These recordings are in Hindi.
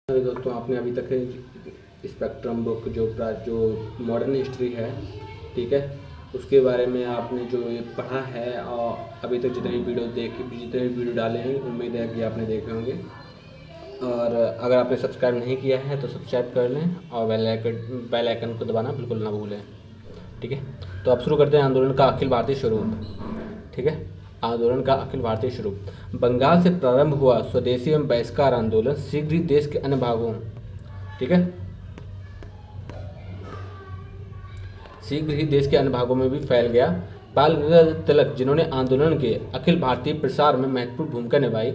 अरे दोस्तों, आपने अभी तक स्पेक्ट्रम बुक जो मॉडर्न हिस्ट्री है, ठीक है, उसके बारे में आपने जो ये पढ़ा है और अभी तक जितने वीडियो डाले हैं, उम्मीद है कि आपने देखे होंगे। और अगर आपने सब्सक्राइब नहीं किया है तो सब्सक्राइब कर लें और बेल आइकन को दबाना बिल्कुल ना भूलें, ठीक है। तो अब शुरू करते हैं आंदोलन का अखिल भारतीय स्वरूप, ठीक है। आंदोलन का अखिल भारतीय स्वरूप। बंगाल से प्रारंभ हुआ स्वदेशी एवं बहिष्कार आंदोलन शीघ्र ही देश के अन्य भागों, ठीक है, शीघ्र ही देश के अन्य भागों में भी फैल गया। बाल गंगाधर तिलक, जिन्होंने आंदोलन के अखिल भारतीय प्रसार में महत्वपूर्ण भूमिका निभाई,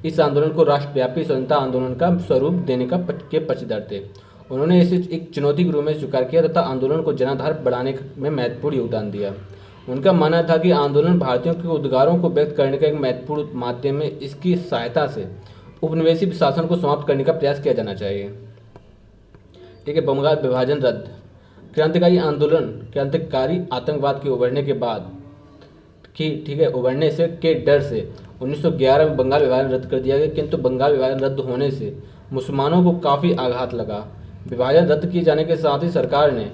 इस आंदोलन को राष्ट्रव्यापी स्वतंत्रता आंदोलन का स्वरूप देने के पक्षधर थे। उन्होंने इसे एक चुनौती के रूप में स्वीकार किया तथा आंदोलन को जनाधार बढ़ाने में महत्वपूर्ण योगदान दिया। उनका मानना था कि आंदोलन भारतीयों के उद्गारों को व्यक्त करने का एक महत्वपूर्ण माध्यम है। इसकी सहायता से उपनिवेशी शासन को समाप्त करने का प्रयास किया जाना चाहिए, ठीक है। बंगाल विभाजन रद्द। क्रांतिकारी आतंकवाद के उभरने के बाद ठीक है, उभरने से के डर से 1911 में बंगाल विभाजन रद्द कर दिया गया, किंतु बंगाल विभाजन रद्द होने से मुसलमानों को काफ़ी आघात लगा। विभाजन रद्द किए जाने के साथ ही सरकार ने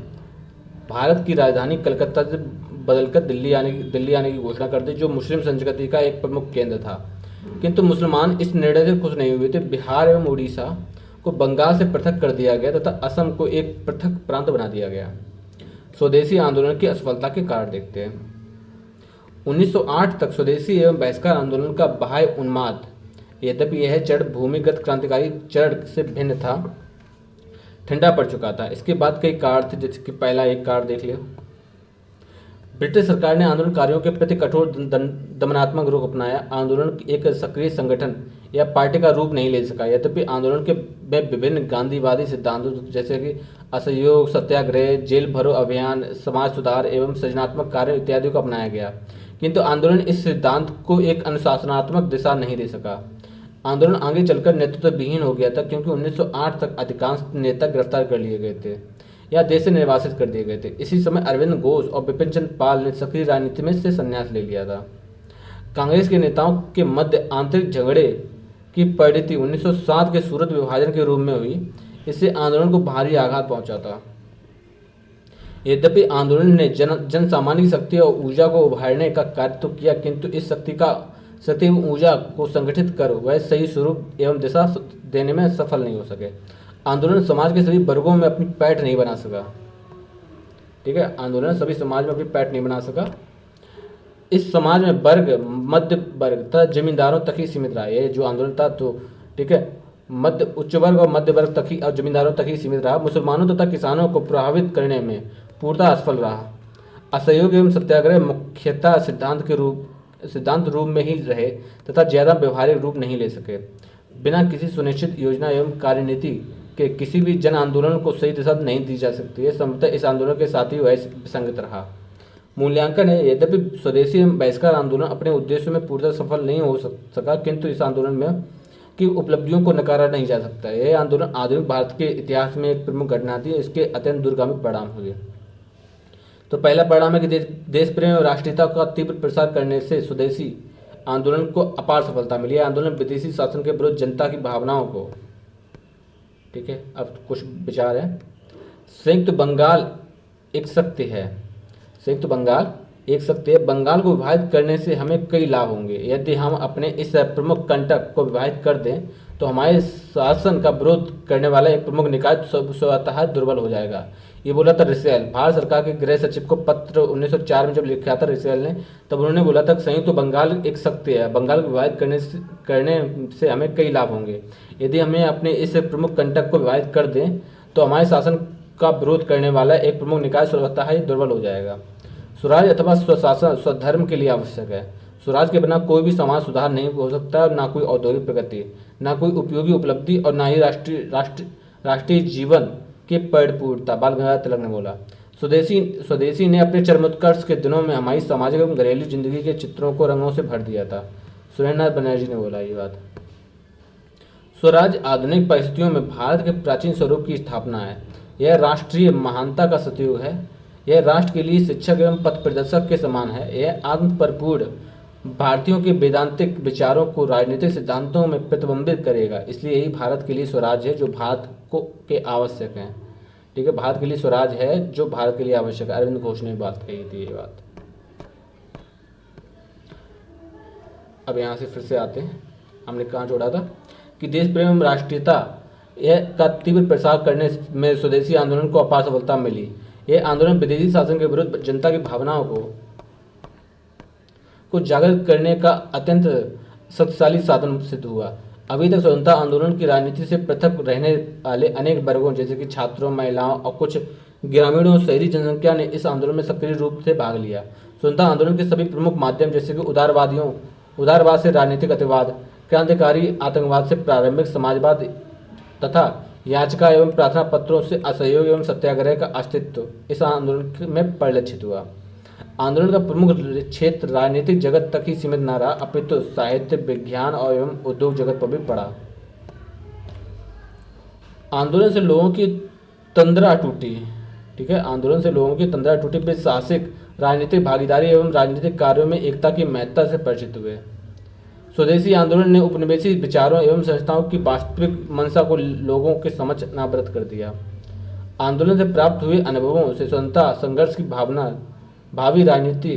भारत की राजधानी कलकत्ता से बदलकर दिल्ली आने की घोषणा कर दी, जो मुस्लिम संस्कृति का एक प्रमुख केंद्र था। किंतु मुसलमान इस निर्णय से खुश नहीं हुए थे। बिहार एवं उड़ीसा को बंगाल से पृथक कर दिया गया तथा असम को एक पृथक प्रांत बना दिया गया। स्वदेशी आंदोलन की असफलता के कारण देखते हैं। 1908 तक स्वदेशी एवं बहिष्कार आंदोलन का बाह्य उन्माद, यद्यपि यह चरण भूमिगत क्रांतिकारी चरण से भिन्न था, ठंडा पड़ चुका था। इसके बाद कई कारण थे, जैसे कि पहला एक कारण देख लियो। ब्रिटिश सरकार ने आंदोलनकारियों के प्रति कठोर दमनात्मक रुख अपनाया। आंदोलन एक सक्रिय संगठन या पार्टी का रूप नहीं ले सका। यद्यपि आंदोलन के विभिन्न गांधीवादी सिद्धांतों जैसे कि असहयोग सत्याग्रह, जेल भरो अभियान, समाज सुधार एवं सृजनात्मक कार्य इत्यादि को अपनाया गया, किंतु आंदोलन इस सिद्धांत को एक अनुशासनात्मक दिशा नहीं दे सका। आंदोलन आगे चलकर नेतृत्व विहीन हो गया था, क्योंकि 1908 तक अधिकांश नेता गिरफ्तार कर लिए गए थे या देश से निर्वासित कर दिए गए थे। इसी समय अरविंद घोष और बिपिन चंद्र पाल ने सक्रिय राजनीति में से संन्यास ले लिया था। कांग्रेस के नेताओं के मध्य आंतरिक झगड़े की परिणति 1907 के सूरत विभाजन के रूप में हुई। इससे आंदोलन को भारी आघात पहुंचा था। यद्यपि आंदोलन ने जन सामान्य की शक्ति और ऊर्जा को उभारने का कार्य तो किया, किंतु इस शक्ति एवं ऊर्जा को संगठित कर वह सही स्वरूप एवं दिशा देने में सफल नहीं हो सके। आंदोलन समाज के सभी वर्गों में अपनी पैठ नहीं बना सका, ठीक है। आंदोलन सभी समाज में अपनी पैठ नहीं बना सका। इस समाज में वर्ग, मध्य वर्ग तथा जमींदारों तक ही सीमित रहा। ये जो आंदोलन था, तो ठीक है, उच्च वर्ग और मध्य वर्ग तक ही और जमींदारों तक ही सीमित रहा। मुसलमानों तथा किसानों को प्रभावित करने में पूर्णतः असफल रहा। असहयोग एवं सत्याग्रह मुख्यतः सिद्धांत रूप में ही रहे तथा ज्यादा व्यवहारिक रूप नहीं ले सके। बिना किसी सुनिश्चित योजना एवं कार्यनीति के किसी भी जन आंदोलन को सही दिशा नहीं दी जा सकती है। संभवतः इस आंदोलन के साथ ही वह विसंगत रहा। मूल्यांकन है, यद्यपि स्वदेशी एवं बहिष्कार आंदोलन अपने उद्देश्यों में पूर्णतः सफल नहीं हो सका, किंतु इस आंदोलन में की उपलब्धियों को नकारा नहीं जा सकता। यह आंदोलन आधुनिक भारत के इतिहास में एक प्रमुख घटना थी। इसके अत्यंत दूरगामी परिणाम हुए। तो पहला परिणाम है कि देश प्रेम और राष्ट्रीयता का तीव्र प्रसार करने से स्वदेशी आंदोलन को अपार सफलता मिली। आंदोलन विदेशी शासन के विरुद्ध जनता की भावनाओं को, ठीक है, अब कुछ विचार है। संयुक्त बंगाल एक शक्ति है। बंगाल को विभाजित करने से हमें कई लाभ होंगे। यदि हम अपने इस प्रमुख कंटक को विभाजित कर दें तो हमारे शासन का विरोध करने वाला एक प्रमुख निकाय स्वतः दुर्बल हो जाएगा। ये बोला था रिसेल। भारत सरकार के गृह सचिव को पत्र 1904 में जब लिखा था रिसेल ने, तब उन्होंने बोला था संयुक्त बंगाल एक शक्ति है। बंगाल को विभाजित करने से हमें कई लाभ होंगे। यदि हमें अपने इस प्रमुख कंटक को विभाजित कर दें तो हमारे शासन का विरोध करने वाला एक प्रमुख निकाय स्वतः ही दुर्बल हो जाएगा। स्वराज अथवा स्वशासन स्वधर्म के लिए आवश्यक है। स्वराज के बिना कोई भी समाज सुधार नहीं हो सकता, ना कोई औद्योगिक प्रगति, ना कोई उपयोगी उपलब्धि और ना ही राष्ट्रीय जीवन की परिपूर्णता। बाल गंगाधर तिलक ने बोला। स्वदेशी ने अपने चरमोत्कर्ष के दिनों में हमारी सामाजिक एवं घरेलू जिंदगी के चित्रों को रंगों से भर दिया था। सुरेंद्रनाथ बनर्जी ने बोला ये बात। स्वराज आधुनिक परिस्थितियों में भारत के प्राचीन स्वरूप की स्थापना है। यह राष्ट्रीय महानता का सतयुग है। यह राष्ट्र के लिए शिक्षक एवं पथ प्रदर्शक के समान है। यह आत्म परिपूर्ण भारतीयों के वेदांतिक विचारों को राजनीतिक सिद्धांतों में प्रतिबिंबित करेगा। इसलिए यही भारत के लिए स्वराज है जो भारत को के आवश्यक है। ठीक है, भारत के लिए स्वराज है जो भारत के लिए आवश्यक है। अरविंद घोष ने बात कही थी ये बात। अब यहाँ से फिर से आते हैं, हमने कहाँ जोड़ा था कि देश प्रेम एवं राष्ट्रीयता यह का तीव्र प्रसार करने में स्वदेशी आंदोलन को अपार सफलता मिली। यह आंदोलन विदेशी शासन के विरुद्ध जनता की भावनाओं को जागृत करने का अत्यंत शक्तिशाली साधन सिद्ध हुआ। अभी तक स्वतंत्रता आंदोलन की राजनीति से पृथक रहने वाले अनेक वर्गों जैसे कि छात्रों, महिलाओं और कुछ ग्रामीणों शहरी जनसंख्या ने इस आंदोलन में सक्रिय रूप से भाग लिया। स्वतंत्रता आंदोलन के सभी प्रमुख माध्यम जैसे कि उदारवाद से राजनीतिक अतिवाद, क्रांतिकारी आतंकवाद से प्रारंभिक समाजवाद तथा याचिका एवं प्रार्थना पत्रों से असहयोग एवं सत्याग्रह का अस्तित्व इस आंदोलन में परिलक्षित हुआ। आंदोलन का प्रमुख क्षेत्र राजनीतिक जगत तक ही सीमित न रहा, अपितु साहित्य, विज्ञान और एवं उद्योग जगत पर भी पड़ा। आंदोलन से लोगों की तंद्रा टूटी। ठीक है, आंदोलन से लोगों की तंद्रा टूटी, वे साहसिक राजनीतिक भागीदारी एवं राजनीतिक कार्यों में एकता की महत्ता से परिचित हुए। स्वदेशी आंदोलन ने उपनिवेशी विचारों एवं संस्थाओं की वास्तविक मंशा को लोगों के समक्ष अनावृत कर दिया। आंदोलन से प्राप्त हुए अनुभवों से स्वतंत्रता संघर्ष की भावना भावी राजनीति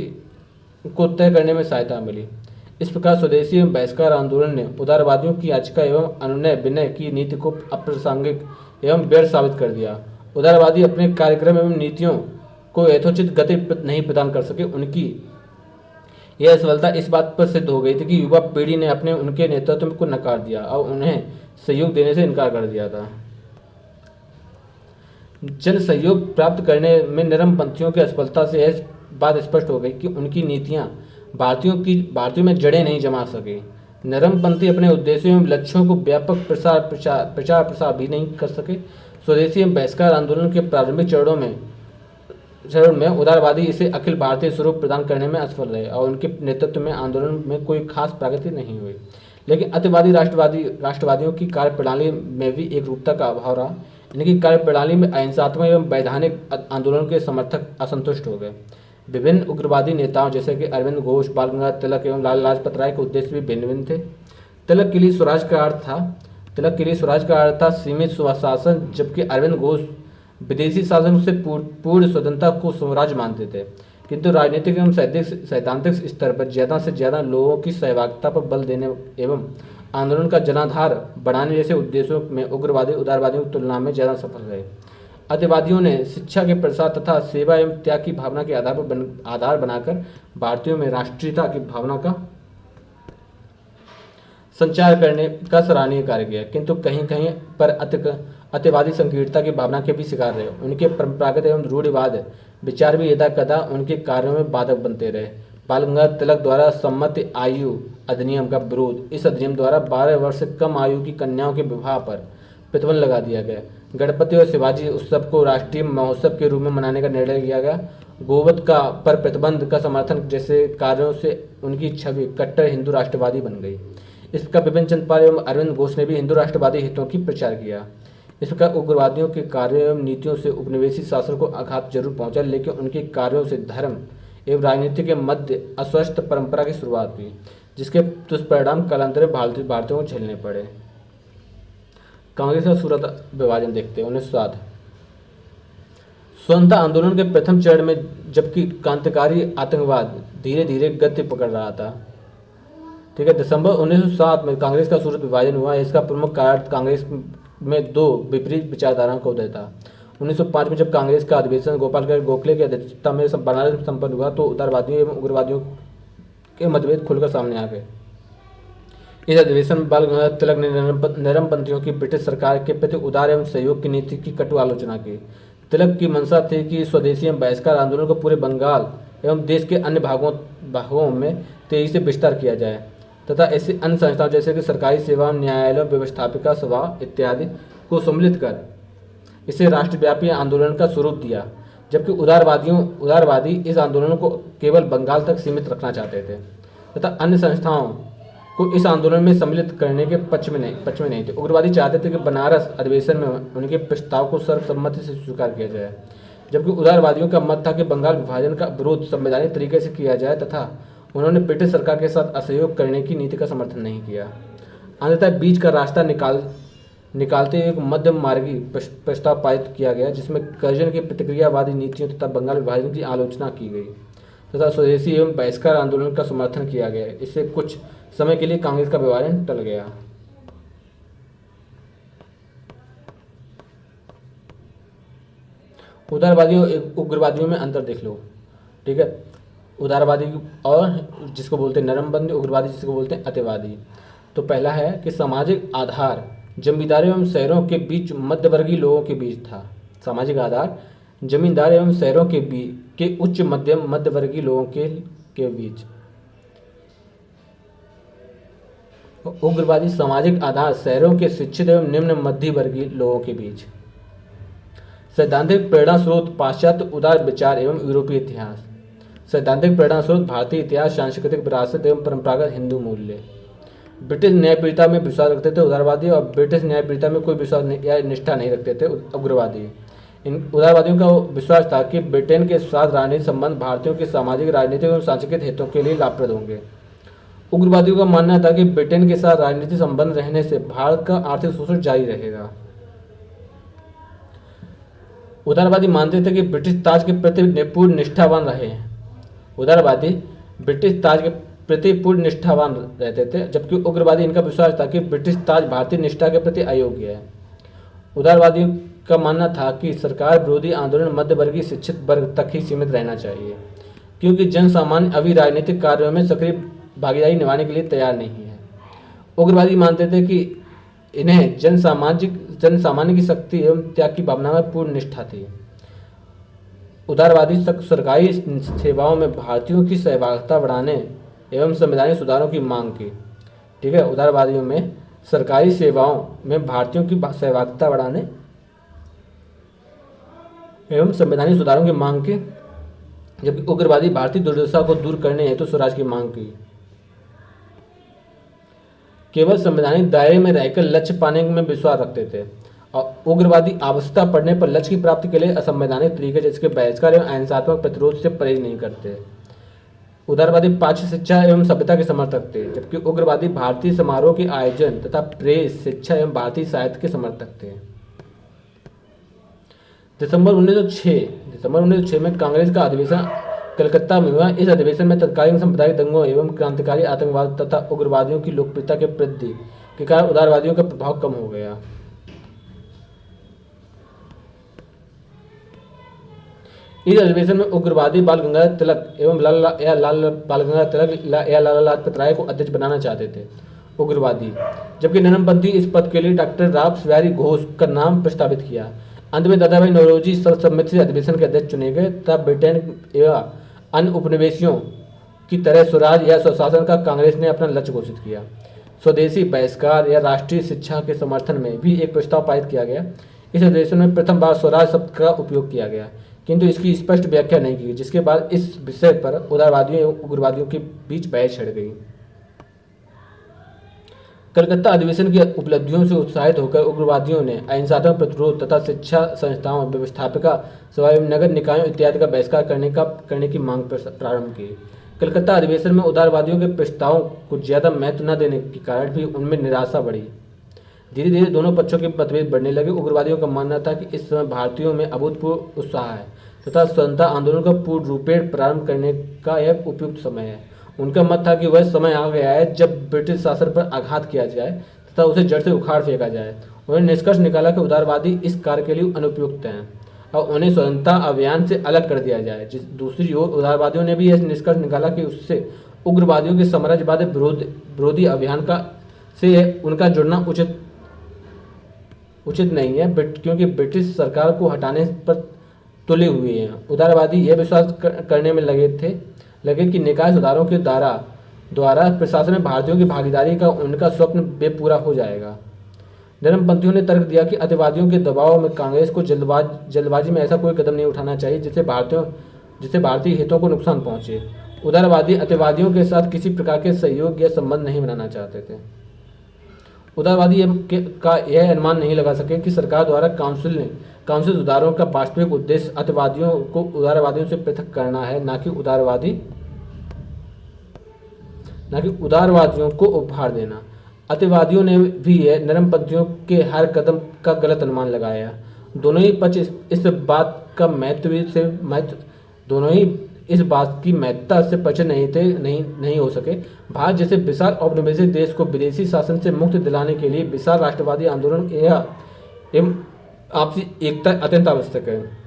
को तय करने में सहायता मिली। इस प्रकार स्वदेशी एवं बहिष्कार आंदोलन ने उदारवादियों की याचिका एवं अनुनय विनय की नीति को अप्रासंगिक एवं व्यर्थ साबित कर दिया। उदारवादी अपने कार्यक्रम एवं नीतियों को यथोचित गति नहीं प्रदान कर सके। उनकी यह सफलता इस बात पर सिद्ध हो गई थी कि युवा पीढ़ी ने अपने उनके नेतृत्व को नकार दिया और उन्हें सहयोग देने से इनकार कर दिया था। जन सहयोग प्राप्त करने में नरमपंथियों की असफलता से यह बात स्पष्ट हो गई कि उनकी नीतियां भारतीयों में जड़ें नहीं जमा सके। नरमपंथी अपने उद्देश्यों एवं लक्ष्यों को व्यापक प्रचार प्रसार भी नहीं कर सके। स्वदेशी एवं बहिष्कार आंदोलन के प्रारंभिक चरणों में उदारवादी इसे अखिल भारतीय स्वरूप प्रदान करने में असफल रहे और उनके नेतृत्व में आंदोलन में कोई खास प्रगति नहीं हुई। लेकिन अतिवादी राष्ट्रवादियों की कार्यप्रणाली में भी एक रूपता का अभाव रहा। इनकी कार्यप्रणाली में अहिंसात्मक एवं वैधानिक आंदोलन के समर्थक असंतुष्ट हो गए। विभिन्न उग्रवादी नेताओं जैसे कि अरविंद घोष, बाल गंगाधर तिलक एवं लाला लाजपत राय के उद्देश्य भी भिन्न भिन्न थे। तिलक के लिए स्वराज का अर्थ था सीमित स्वशासन, जबकि अरविंद घोष विदेशी शासन से पूर्ण स्वतंत्रता को स्वराज मानते थे। किंतु राजनीतिक एवं सैद्धांतिक स्तर पर ज़्यादा से ज़्यादा लोगों की सहभागिता पर बल देने एवं आंदोलन का जनाधार बढ़ाने जैसे उद्देश्यों में उग्रवादी उदारवादियों की तुलना में ज़्यादा सफल रहे। अतिवादियों ने शिक्षा के प्रसार तथा सेवा एवं त्याग की भावना के आधार बनाकर भारतीयों में राष्ट्रीयता की भावना का संचार करने का सराहनीय कार्य किया। किंतु कहीं कहीं पर अतिवादी संकीर्णता की भावना के भी शिकार रहे। उनके परंपरागत एवं रूढ़िवाद विचार भी यदा कदा उनके कार्यों में बाधक बनते रहे। बाल गंगाधर तिलक द्वारा सम्मत आयु अधिनियम का विरोध। इस अधिनियम द्वारा 12 वर्ष से कम आयु की कन्याओं के विवाह पर प्रतिबंध लगा दिया गया। गणपति और शिवाजी उत्सव को राष्ट्रीय महोत्सव के रूप में मनाने का निर्णय लिया गया। गोवध पर प्रतिबंध का समर्थन जैसे कार्यों से उनकी छवि कट्टर हिंदू राष्ट्रवादी बन गई। इस प्रकार बिपिन चंद्र पाल एवं अरविंद घोष ने भी हिंदू राष्ट्रवादी हितों की प्रचार किया। इस प्रकार उग्रवादियों के कार्यों एवं नीतियों से उपनिवेशी शासन को आघात जरूर पहुंचा, लेकिन उनके कार्यों से धर्म एवं राजनीति के मध्य अस्वस्थ परंपरा की शुरुआत हुई, जिसके दुष्परिणाम कालांतर भारतीयों को झेलने पड़े। कांग्रेस का सूरत विभाजन देखते हैं। 1907 स्वतंत्रता आंदोलन के प्रथम चरण में जबकि क्रांतिकारी आतंकवाद धीरे धीरे गति पकड़ रहा था। ठीक है, दिसंबर 1907 में कांग्रेस का सूरत विभाजन हुआ। इसका प्रमुख कारण कांग्रेस में दो विपरीत विचारधाराओं का उदय था। 1905 में जब कांग्रेस का अधिवेशन गोपाल गोखले की अध्यक्षता में बनारस में संपन्न हुआ तो उदारवादियों एवं उग्रवादियों के मतभेद खुलकर सामने आ गए। इस अधिवेशन में बाल गंगाधर तिलक ने नरमपंथियों की ब्रिटिश सरकार के प्रति उदार एवं सहयोग की नीति की कटु आलोचना की। तिलक की मंशा थी कि स्वदेशी एवं बहिष्कार आंदोलन को पूरे बंगाल एवं देश के अन्य भागों में तेजी से विस्तार किया जाए तथा ऐसी अन्य संस्थाओं जैसे कि सरकारी सेवा, न्यायालय, व्यवस्थापिका सभा इत्यादि को सम्मिलित कर इसे राष्ट्रव्यापी आंदोलन का स्वरूप दिया। जबकि उदारवादी इस आंदोलन को केवल बंगाल तक सीमित रखना चाहते थे तथा अन्य संस्थाओं को इस आंदोलन में सम्मिलित करने के पक्ष में नहीं थे। उग्रवादी चाहते थे कि बनारस अधिवेशन में उनके प्रस्ताव को सर्वसम्मति से स्वीकार किया जाए, जबकि उदारवादियों का मत था कि बंगाल विभाजन का विरोध संवैधानिक तरीके से किया जाए तथा उन्होंने ब्रिटिश सरकार के साथ असहयोग करने की नीति का समर्थन नहीं किया। अंततः बीच का रास्ता निकालते हुए एक मध्यम मार्गी प्रस्ताव पारित किया गया, जिसमें कर्जन की प्रतिक्रियावादी नीतियों तथा बंगाल विभाजन की आलोचना की गई तथा स्वदेशी एवं बहिष्कार आंदोलन का समर्थन किया गया। इससे कुछ समय के लिए कांग्रेस का विभाजन टल गया। उदारवादियों और उग्रवादियों में अंतर देख लो। ठीक है, उदारवादी और जिसको बोलते हैं नरमबंदी, उग्रवादी जिसको बोलते हैं अतिवादी। तो पहला है कि सामाजिक आधार जमींदारों एवं शहरों के बीच मध्यवर्गीय लोगों के बीच था। सामाजिक आधार जमींदार एवं शहरों के उच्च मध्यम मध्यवर्गीय लोगों के बीच। उग्रवादी सामाजिक आधार शहरों के शिक्षित एवं निम्न मध्यवर्गीय लोगों के बीच। सैद्धांतिक प्रेरणा स्रोत पाश्चात्य उदार विचार एवं यूरोपीय इतिहास। सैद्धांतिक प्रेरणा स्रोत भारतीय इतिहास, सांस्कृतिक विरासत एवं परंपरागत हिंदू मूल्य। ब्रिटिश न्यायप्रियता में विश्वास रखते थे उदारवादी, और ब्रिटिश न्यायप्रियता में कोई विश्वास या निष्ठा नहीं रखते थे उग्रवादी। इन उदारवादियों का विश्वास था कि ब्रिटेन के साथ राजनीतिक संबंध भारतीयों के सामाजिक, राजनीतिक एवं सांस्कृतिक हितों के लिए लाभप्रद होंगे। उग्रवादियों का मानना था कि ब्रिटेन के साथ राजनीतिक संबंध रहने से भारत का आर्थिक शोषण जारी रहेगा। उदारवादी मानते थे कि ब्रिटिश ताज के प्रति पूर्ण निष्ठावान रहे हैं। उदारवादी ब्रिटिश ताज के प्रति पूर्ण निष्ठावान रहते थे, जबकि उग्रवादी इनका विश्वास था कि ब्रिटिश ताज भारतीय निष्ठा के प्रति अयोग्य है। उदारवादियों का मानना था कि सरकार विरोधी आंदोलन मध्यवर्गीय शिक्षित वर्ग तक ही सीमित रहना चाहिए, क्योंकि जन सामान्य अभी राजनीतिक कार्यों में सक्रिय भागीदारी निभाने के लिए तैयार नहीं है। उग्रवादी मानते थे कि इन्हें जन सामान्य की शक्ति एवं त्याग की भावना में पूर्ण निष्ठा थी। उदारवादी सरकारी सेवाओं में भारतीयों की सहभागिता बढ़ाने एवं संवैधानिक सुधारों की मांग की। ठीक है, उदारवादियों में सरकारी सेवाओं में भारतीयों की सहभागिता बढ़ाने एवं संवैधानिक सुधारों की मांग की, जबकि उग्रवादी भारतीय दुर्दशा को दूर करने हेतु स्वराज की मांग की। केवल संवैधानिक दायरे में रहकर लक्ष्य पाने में विश्वास रखते थे, और उग्रवादी आवश्यकता पड़ने पर लक्ष्य की प्राप्ति के लिए असंवैधानिक तरीके जैसे बहिष्कार एवं अहिंसात्मक प्रतिरोध से परहेज नहीं करते। उदारवादी पाश्चात्य शिक्षा एवं सभ्यता के समर्थक थे, जबकि उग्रवादी भारतीय समारोह के आयोजन तथा प्रेस, शिक्षा एवं भारतीय साहित्य के समर्थक थे। दिसंबर 1906 में कांग्रेस का अधिवेशन कलकत्ता में हुआ। इस अधिवेशन में तत्कालीन सांप्रदायिक दंगों एवं क्रांतिकारी आतंकवाद तथा उग्रवादियों की लोकप्रियता के वृद्धि के कारण उदारवादियों का प्रभाव कम हो गया। इस अधिवेशन में उग्रवादी बाल गंगाधर तिलक एवं लाला लाजपत राय को अध्यक्ष बनाना चाहते थे उग्रवादी, जबकि नरमपंथी इस पद के लिए डॉक्टर राव बिहारी घोष का नाम प्रस्तावित किया। अंत में दादाभाई नौरोजी सर्वसम्मति से अधिवेशन के अध्यक्ष चुने गए तथा ब्रिटेन एवं अन्य उपनिवेशियों की तरह स्वराज या स्वशासन का कांग्रेस ने अपना लक्ष्य घोषित किया। स्वदेशी बहिष्कार या राष्ट्रीय शिक्षा के समर्थन में भी एक प्रस्ताव पारित किया गया। इस अधिवेशन में प्रथम बार स्वराज शब्द का उपयोग किया गया, किंतु इसकी स्पष्ट व्याख्या नहीं की, जिसके बाद इस विषय पर उदारवादियों एवं उग्रवादियों के बीच बहस छिड़ गई। कलकत्ता अधिवेशन की उपलब्धियों से उत्साहित होकर उग्रवादियों ने अहिंसात्मक प्रतिरोध तथा शिक्षा संस्थाओं, व्यवस्थापिका सभा एवं नगर निकायों इत्यादि का बहिष्कार करने की मांग प्रारंभ की। कलकत्ता अधिवेशन में उदारवादियों के प्रस्तावों को ज्यादा महत्व न देने के कारण भी उनमें निराशा बढ़ी। धीरे धीरे दोनों पक्षों के मतभेद बढ़ने लगे। उग्रवादियों का मानना था कि इस समय भारतीयों में अभूतपूर्व उत्साह है तथा स्वतंत्रता आंदोलन का पूर्ण रूपेण प्रारंभ करने का यह उपयुक्त समय है। उनका मत था कि वह समय आ गया है जब ब्रिटिश शासन पर आघात किया जाए तथा उसे जड़ से उखाड़ फेंका जाए। उन्होंने निष्कर्ष निकाला कि उदारवादी इस कार्य के लिए अनुपयुक्त हैं और उन्हें स्वतंत्रता अभियान से अलग कर दिया जाए। दूसरी ओर उदारवादियों ने भी यह निष्कर्ष निकाला कि उससे उग्रवादियों के साम्राज्यवादी विरोधी अभियान से उनका जुड़ना उचित नहीं है, क्योंकि ब्रिटिश सरकार को हटाने पर तुले हुए हैं। उदारवादी यह विश्वास करने में लगे कि निकाय सुधारों के द्वारा प्रशासन में भारतीयों की भागीदारी का उनका स्वप्न बेपूरा हो जाएगा। नरमपंथियों ने तर्क दिया कि अतिवादियों के दबाव में कांग्रेस को जल्दबाजी में ऐसा कोई कदम नहीं उठाना चाहिए जिससे भारतीय हितों को नुकसान पहुंचे। उदारवादी अतिवादियों के साथ किसी प्रकार के सहयोग या संबंध नहीं बनाना चाहते थे। उदारवादी का यह अनुमान नहीं लगा सके कि सरकार द्वारा काउंसिल सुधारों का वास्तविक उद्देश्य अतिवादियों को उदारवादियों से पृथक करना है, न कि न कि उदारवादियों को उपहार देना। अतिवादियों ने भी है नरमपंथियों के हर कदम का गलत अनुमान लगाया। दोनों ही पक्ष इस बात का महत्व दोनों ही इस बात की महत्ता से परिचित नहीं हो सके। भारत जैसे विशाल औपनिवेशिक देश को विदेशी शासन से मुक्ति दिलाने के लिए विशाल राष्ट्रवादी आंदोलन एवं आपसी एकता अत्यंत आवश्यक है।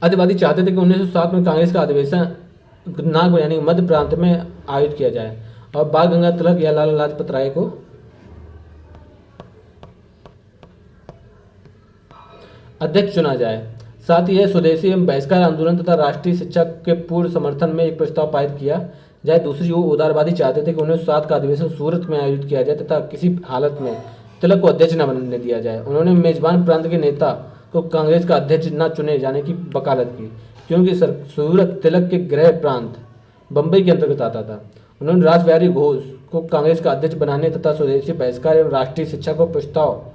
अतिवादी चाहते थे कि 1907 में कांग्रेस का अधिवेशन नागपुर यानी मध्य प्रांत में आयोजित किया जाए और बाल गंगाधर तिलक या लाला लाजपत राय को अध्यक्ष चुना जाए। साथ ही यह स्वदेशी एवं बहिष्कार आंदोलन तथा राष्ट्रीय शिक्षा के पूर्ण समर्थन में एक प्रस्ताव पारित किया जाए। दूसरी ओर उदारवादी चाहते थे कि 1907 का अधिवेशन सूरत में आयोजित किया जाए तथा किसी हालत में तिलक को अध्यक्ष न बनने दिया जाए। उन्होंने मेजबान प्रांत के नेता को कांग्रेस का अध्यक्ष न चुने जाने की वकालत की, क्योंकि सूरत तिलक के गृह प्रांत बम्बई के अंतर्गत आता था। उन्होंने रास बिहारी घोष को कांग्रेस का अध्यक्ष बनाने तथा स्वदेशी बहिष्कार एवं राष्ट्रीय शिक्षा को प्रस्ताव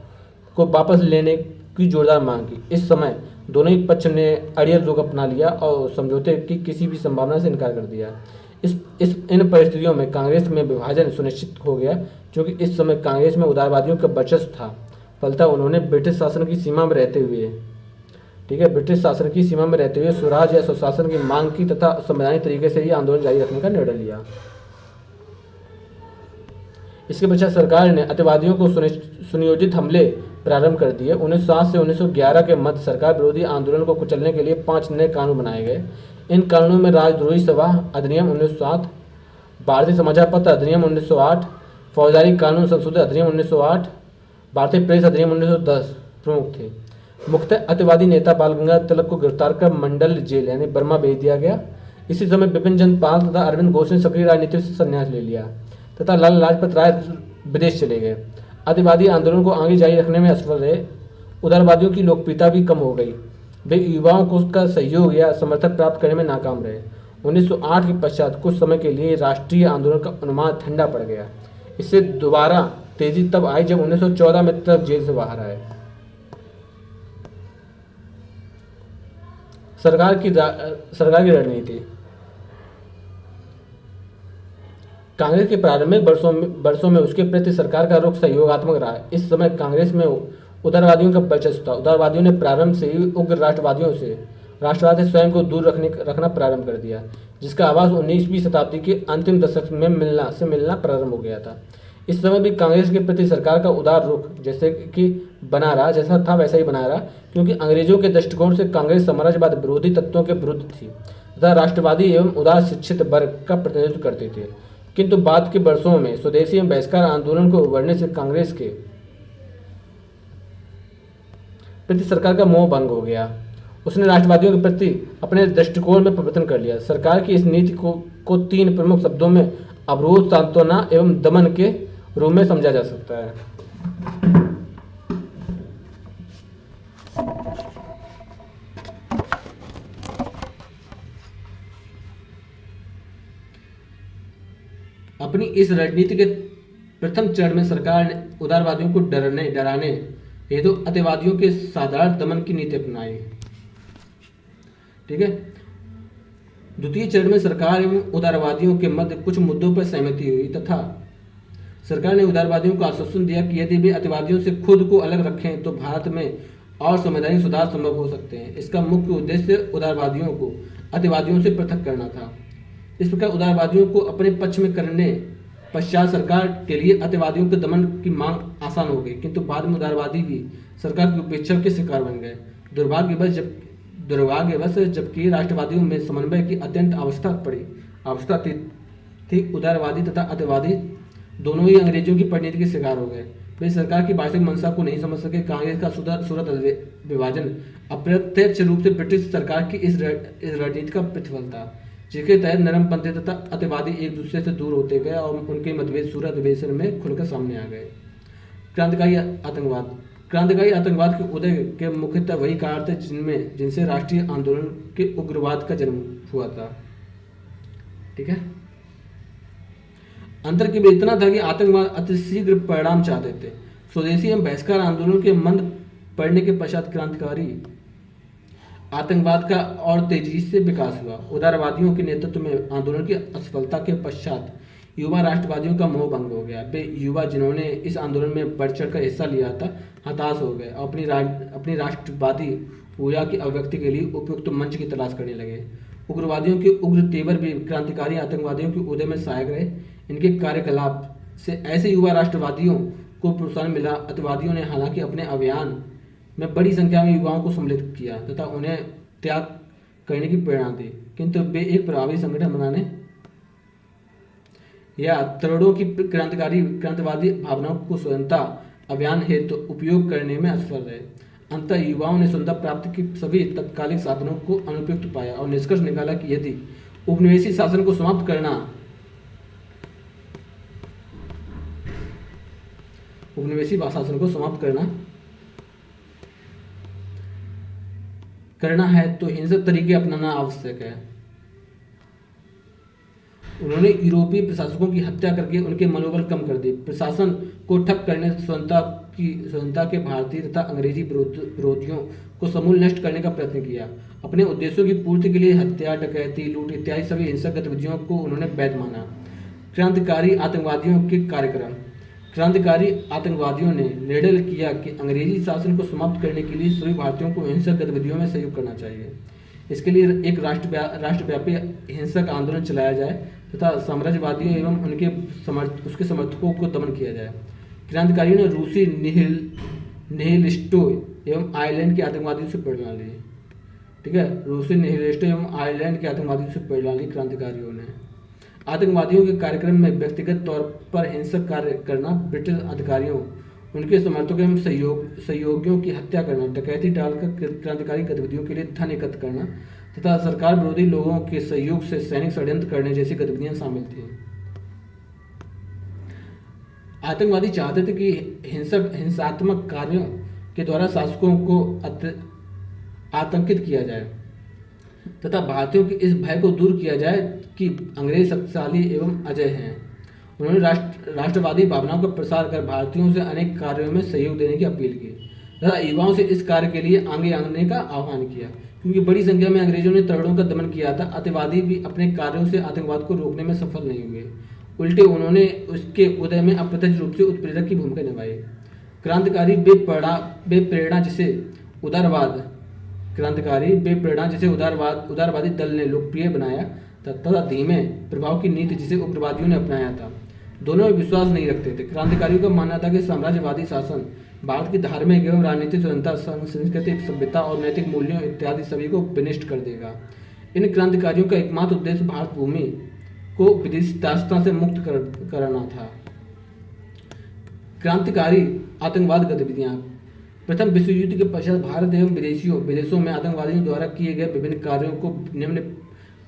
को वापस लेने की जोरदार मांग की। इस समय दोनों ही पक्ष ने अड़ियल रुख अपना लिया और समझौते की किसी भी संभावना से इनकार कर दिया। इन परिस्थितियों में कांग्रेस में विभाजन सुनिश्चित हो गया, क्योंकि इस समय कांग्रेस में उदारवादियों का वर्चस्व था। फलतः उन्होंने ब्रिटिश शासन की सीमा में रहते हुए स्वराज या स्वशासन की मांग की तथा संवैधानिक तरीके से ही आंदोलन जारी रखने का निर्णय लिया। इसके पश्चात सरकार ने अतिवादियों को सुनियोजित हमले प्रारंभ कर दिए। 1907 से 1911 के मध्य सरकार विरोधी आंदोलन को कुचलने के लिए 5 नए कानून बनाए गए। इन कानूनों में राजद्रोही सभा अधिनियम 1907, भारतीय समाचार पत्र अधिनियम 1908, फौजदारी कानून संशोधन अधिनियम 1908, भारतीय प्रेस अधिनियम 1910 प्रमुख थे। मुख्यतः अतिवादी नेता बाल गंगाधर तिलक को गिरफ्तार कर मंडल जेल यानी बर्मा भेज दिया गया। इसी समय बिपिन चंद्र पाल तथा अरविंद घोष ने सक्रिय राजनीति से संन्यास ले लिया तथा लाला लाजपत राय विदेश चले गए। अतिवादी आंदोलन को आगे जारी रखने में असफल रहे। उदारवादियों की लोकप्रियता भी कम हो गई। वे युवाओं को उसका सहयोग या समर्थन प्राप्त करने में नाकाम रहे। 1908 के पश्चात कुछ समय के लिए राष्ट्रीय आंदोलन का अनुमान ठंडा पड़ गया। इससे दोबारा तेजी तब आई जब 1914 में तिलक जेल से बाहर आए। सरकार की रणनीति। कांग्रेस के प्रारंभिक वर्षों में उसके प्रति सरकार का रुख सहयोगात्मक रहा। इस समय कांग्रेस में उदारवादियों का वर्चस्व था। उदारवादियों ने प्रारंभ से ही उग्र राष्ट्रवाद से स्वयं को दूर रखना प्रारंभ कर दिया, जिसका आभास 19वीं शताब्दी के अंतिम दशक में मिलना प्रारंभ हो गया था। इस समय भी कांग्रेस के प्रति सरकार का उदार रुख जैसा था वैसा ही बना रहा, क्योंकि अंग्रेजों के दृष्टिकोण से कांग्रेस साम्राज्यवाद विरोधी तत्वों के विरुद्ध थी तथा राष्ट्रवादी एवं उदार शिक्षित वर्ग का प्रतिनिधित्व करते थे। किंतु बाद के वर्षों में स्वदेशी एवं बहिष्कार आंदोलन को उभरने से कांग्रेस के प्रति सरकार का मोह भंग हो गया। उसने राष्ट्रवादियों के प्रति अपने दृष्टिकोण में परिवर्तन कर लिया। सरकार की इस नीति को 3 प्रमुख शब्दों में अवरोध, सांत्वना एवं दमन के रूप में समझा जा सकता है। अपनी इस रणनीति के प्रथम चरण में सरकार ने उदारवादियों को डराने हेतु अतिवादियों के साधारण दमन की नीति अपनाई। ठीक है। द्वितीय चरण में सरकार एवं उदारवादियों के मध्य कुछ मुद्दों पर सहमति हुई तथा सरकार ने उदारवादियों को आश्वासन दिया कि यदि वे अतिवादियों से खुद को अलग रखें तो भारत में और संवैधानिक सुधार संभव हो सकते हैं। इसका मुख्य उद्देश्य उदारवादियों को अतिवादियों से पृथक करना था। इस प्रकार उदारवादियों को अपने पक्ष में करने पश्चात सरकार के लिए अतिवादियों के दमन की मांग आसान हो गई, किंतु बाद में उदारवादी भी सरकार की उपेक्षा के शिकार बन गए। दुर्भाग्यवश जबकि राष्ट्रवादियों में समन्वय की अत्यंत आवश्यकता थी, उदारवादी तथा अतिवादी दोनों ही अंग्रेजों की परिणति के शिकार हो गए। वे सरकार की वास्तविक मंशा को नहीं समझ सके। कांग्रेस का सूरत विभाजन अप्रत्यक्ष रूप से ब्रिटिश सरकार की इस रणनीति का प्रतिफल था, जिसके तहत नरमपंथी तथा अतिवादी एक दूसरे से दूर होते गए और उनके मतभेद सूरत अधिवेशन में खुलकर सामने आ गए। क्रांतिकारी आतंकवाद के उदय के मुख्यतः वही कारण थे जिनसे राष्ट्रीय आंदोलन के उग्रवाद का जन्म हुआ था। ठीक है। अंतर केवल इतना था कि आतंकवाद अतिशीघ्र परिणाम चाहते थे। स्वदेशी एवं बहिष्कार आंदोलन के मंद पड़ने के पश्चात क्रांतिकारी आतंकवाद का और तेजी से विकास हुआ। उदारवादियों के नेतृत्व में आंदोलन की असफलता के पश्चात युवा राष्ट्रवादियों का मोह भंग हो गया। वे युवा जिन्होंने इस आंदोलन में बढ़ चढ़ कर हिस्सा लिया था हताश हो गए और अपनी राष्ट्रवादी ऊर्जा की अभिव्यक्ति के लिए उपयुक्त मंच की तलाश करने लगे। उग्रवादियों के उग्र तेवर भी क्रांतिकारी आतंकवादियों के उदय में सहायक रहे। इनके कार्यकलाप से ऐसे युवा राष्ट्रवादियों को प्रोत्साहन मिला। अतिवादियों ने हालांकि अपने अभियान में बड़ी संख्या में युवाओं को सम्मिलित किया तथा उन्हें त्याग करने की प्रेरणा दी, किंतु वे एक प्रभावी संगठन बनाने या तरुणों की क्रांतिवादी भावनाओं को स्वतंत्रता अभियान हेतु उपयोग करने में असफल रहे। अंततः युवाओं ने स्वतंत्रता प्राप्ति की सभी तत्कालिक साधनों को अनुपयुक्त पाया और निष्कर्ष निकाला कि यदि उपनिवेशी शासन को समाप्त करना है तो हिंसक तरीके अपनाना आवश्यक है। उन्होंने यूरोपीय प्रशासकों की हत्या करके उनके मनोबल कम कर दिए। प्रशासन को ठप करने स्वतंत्रता के भारतीय तथा अंग्रेजी विरोधियों को समूल नष्ट करने का प्रयत्न किया। अपने उद्देश्यों की पूर्ति के लिए हत्या, डकैती, लूट इत्यादि सभी हिंसक गतिविधियों को उन्होंने वैध माना। क्रांतिकारी आतंकवादियों के कार्यक्रम। क्रांतिकारी आतंकवादियों ने निर्णय किया कि अंग्रेजी शासन को समाप्त करने के लिए सभी भारतीयों को हिंसक गतिविधियों में सहयोग करना चाहिए। इसके लिए एक राष्ट्रव्यापी हिंसक आंदोलन चलाया जाए तथा साम्राज्यवादियों एवं उसके समर्थकों को दमन किया जाए। क्रांतिकारियों ने रूसी निहिलिस्टों एवं आयरलैंड के आतंकवादियों से प्रेरणा ली। ठीक है, रूसी निहिलिस्टों एवं आयरलैंड के आतंकवादियों से प्रेरणा ली क्रांतिकारियों ने। आतंकवादियों के कार्यक्रम में व्यक्तिगत तौर पर हिंसक कार्य करना, ब्रिटिश अधिकारियों, उनके समर्थकों एवं सहयोगियों की हत्या करना, डकैती डालकर क्रांतिकारी गतिविधियों के लिए धन एकत्र करना तथा सरकार विरोधी लोगों के सहयोग से सैनिक षड्यंत्र करने जैसी गतिविधियां शामिल थी। आतंकवादी चाहते थे कि हिंसात्मक कार्यों के द्वारा शासकों को आतंकित किया जाए तथा भारतीयों के इस भय को दूर किया जाए कि अंग्रेज शक्तिशाली एवं अजय हैं। उन्होंने राष्ट्रवादी भावनाओं का प्रसार कर भारतीयों से अनेक कार्यों में सहयोग देने की अपील की तथा युवाओं से इस कार्य के लिए आगे आने का आह्वान किया। क्योंकि बड़ी संख्या में अंग्रेजों ने तरुणों का दमन किया था, अतिवादी भी अपने कार्यों से आतंकवाद को रोकने में सफल नहीं हुए। उल्टे उन्होंने उसके उदय में अप्रत्यक्ष रूप से उत्प्रेरक की भूमिका निभाई। क्रांतिकारी बेप्रेरणा जिसे उदारवादी दल ने लोकप्रिय बनाया तथा धीमे प्रभाव की नीति जिसे उग्रवादियों ने अपनाया था, दोनों में विश्वास नहीं रखते थे। क्रांतिकारियों का मानना था कि साम्राज्यवादी शासन भारत की धार्मिक एवं राजनीतिक स्वतंत्रता, संस्कृति, सभ्यता और नैतिक मूल्यों इत्यादि सभी को विनष्ट कर देगा। इन क्रांतिकारियों का एकमात्र उद्देश्य भारत भूमि को विदेशी दासता से मुक्त कराना था। क्रांतिकारी आतंकवाद गतिविधियां। प्रथम विश्व युद्ध के पश्चात भारत एवं विदेशों में आतंकवादियों द्वारा किए गए विभिन्न कार्यों को निम्न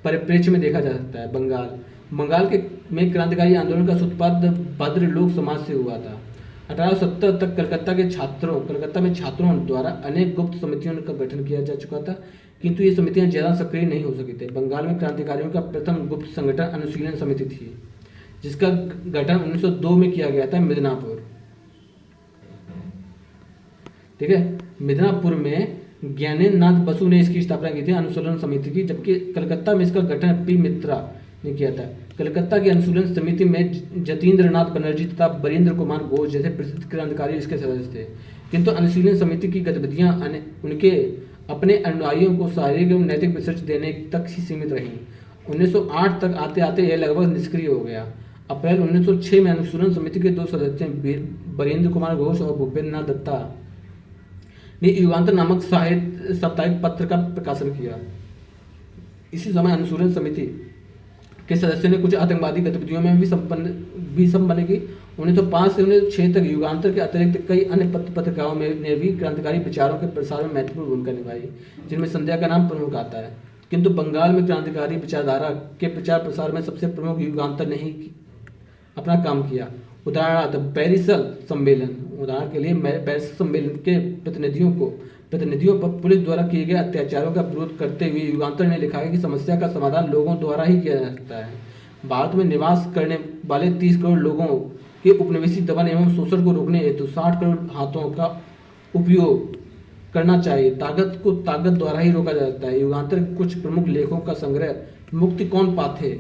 परिप्रेक्ष्य में देखा जा सकता है। बंगाल में क्रांतिकारी आंदोलन का सूत्रपात भद्र लोक समाज से हुआ था। 1870 तक कलकत्ता में छात्रों द्वारा अनेक गुप्त समितियों का गठन किया जा चुका था, किंतु ये समितियां ज्यादा सक्रिय नहीं हो सकी थे। बंगाल में क्रांतिकारियों का प्रथम गुप्त संगठन अनुशीलन समिति थी, जिसका गठन 1902 में किया गया था मिदनापुर। ठीक है, मिदनापुर में ज्ञानेन्द्र नाथ बसु ने इसकी स्थापना की थी अनुशीलन समिति की, जबकि कलकत्ता में इसका गठन पी मित्रा ने किया था। कलकत्ता की अनुशीलन समिति में जतीन्द्र नाथ बनर्जी तथा बरिंद्र कुमार घोष जैसे प्रसिद्ध क्रांतिकारी इसके सदस्य थे, किंतु अनुशीलन समिति की गतिविधियां उनके अपने अनुयायियों को शारीरिक एवं नैतिक विसर्जन देने तक ही सीमित रहीं। 1908 तक आते आते यह लगभग निष्क्रिय हो गया। अप्रैल 1906 में अनुशीलन समिति के 2 सदस्य बरिंद्र कुमार घोष और भूपेन्द्र नाथ दत्ता ने युगांतर नामक साप्ताहिक पत्र का प्रकाशन किया। इसी समय अनुशीलन समिति के सदस्यों ने कुछ आतंकवादी गतिविधियों में भी संपन्न की। 1905 से 1906 तक युगांतर के अतिरिक्त कई अन्य पत्रिकाओं ने भी क्रांतिकारी विचारों के प्रसार में महत्वपूर्ण भूमिका निभाई, जिनमें संध्या का नाम प्रमुख आता है। किंतु बंगाल में क्रांतिकारी विचारधारा के प्रचार प्रसार में सबसे प्रमुख युगांतर ने ही अपना काम किया। उदाहरणार्थ पेरिसल सम्मेलन के प्रतिनिधियों पर पुलिस द्वारा किए गए अत्याचारों का विरोध करते हुए युगांतर ने लिखा है कि समस्या का समाधान लोगों द्वारा ही किया जा सकता है। भारत में निवास करने वाले 30 करोड़ लोगों के उपनिवेशी दमन एवं शोषण को रोकने हेतु 60 करोड़ हाथों का उपयोग करना चाहिए। ताकत को ताकत द्वारा ही रोका जा सकता है। युगांतर के कुछ प्रमुख लेखों का संग्रह मुक्ति कौन पाथे,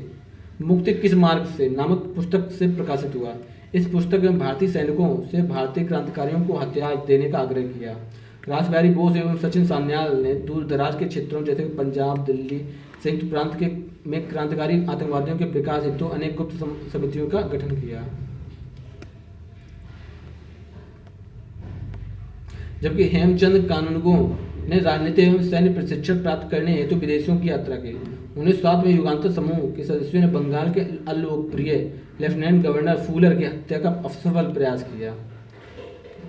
मुक्ति किस मार्ग से नामक पुस्तक से प्रकाशित हुआ। इस पुस्तक में भारतीय सैनिकों से भारतीय क्रांतिकारियों को हथियार देने का आग्रह किया। रास बिहारी बोस एवं सचिन सान्याल ने दूर दराज के क्षेत्रों जैसे पंजाब, दिल्ली, संयुक्त प्रांत के में क्रांतिकारी आतंकवादियों के विकास हेतु अनेक गुप्त समितियों का गठन किया। जबकि हेमचंद कानूनगो ने राजनीति एवं सैन्य प्रशिक्षण प्राप्त करने हेतु विदेशों की यात्रा की। 1907 में युगांतर समूह के सदस्यों ने बंगाल के अलोकप्रिय लेफ्टिनेंट गवर्नर फूलर की हत्या का असफल प्रयास किया।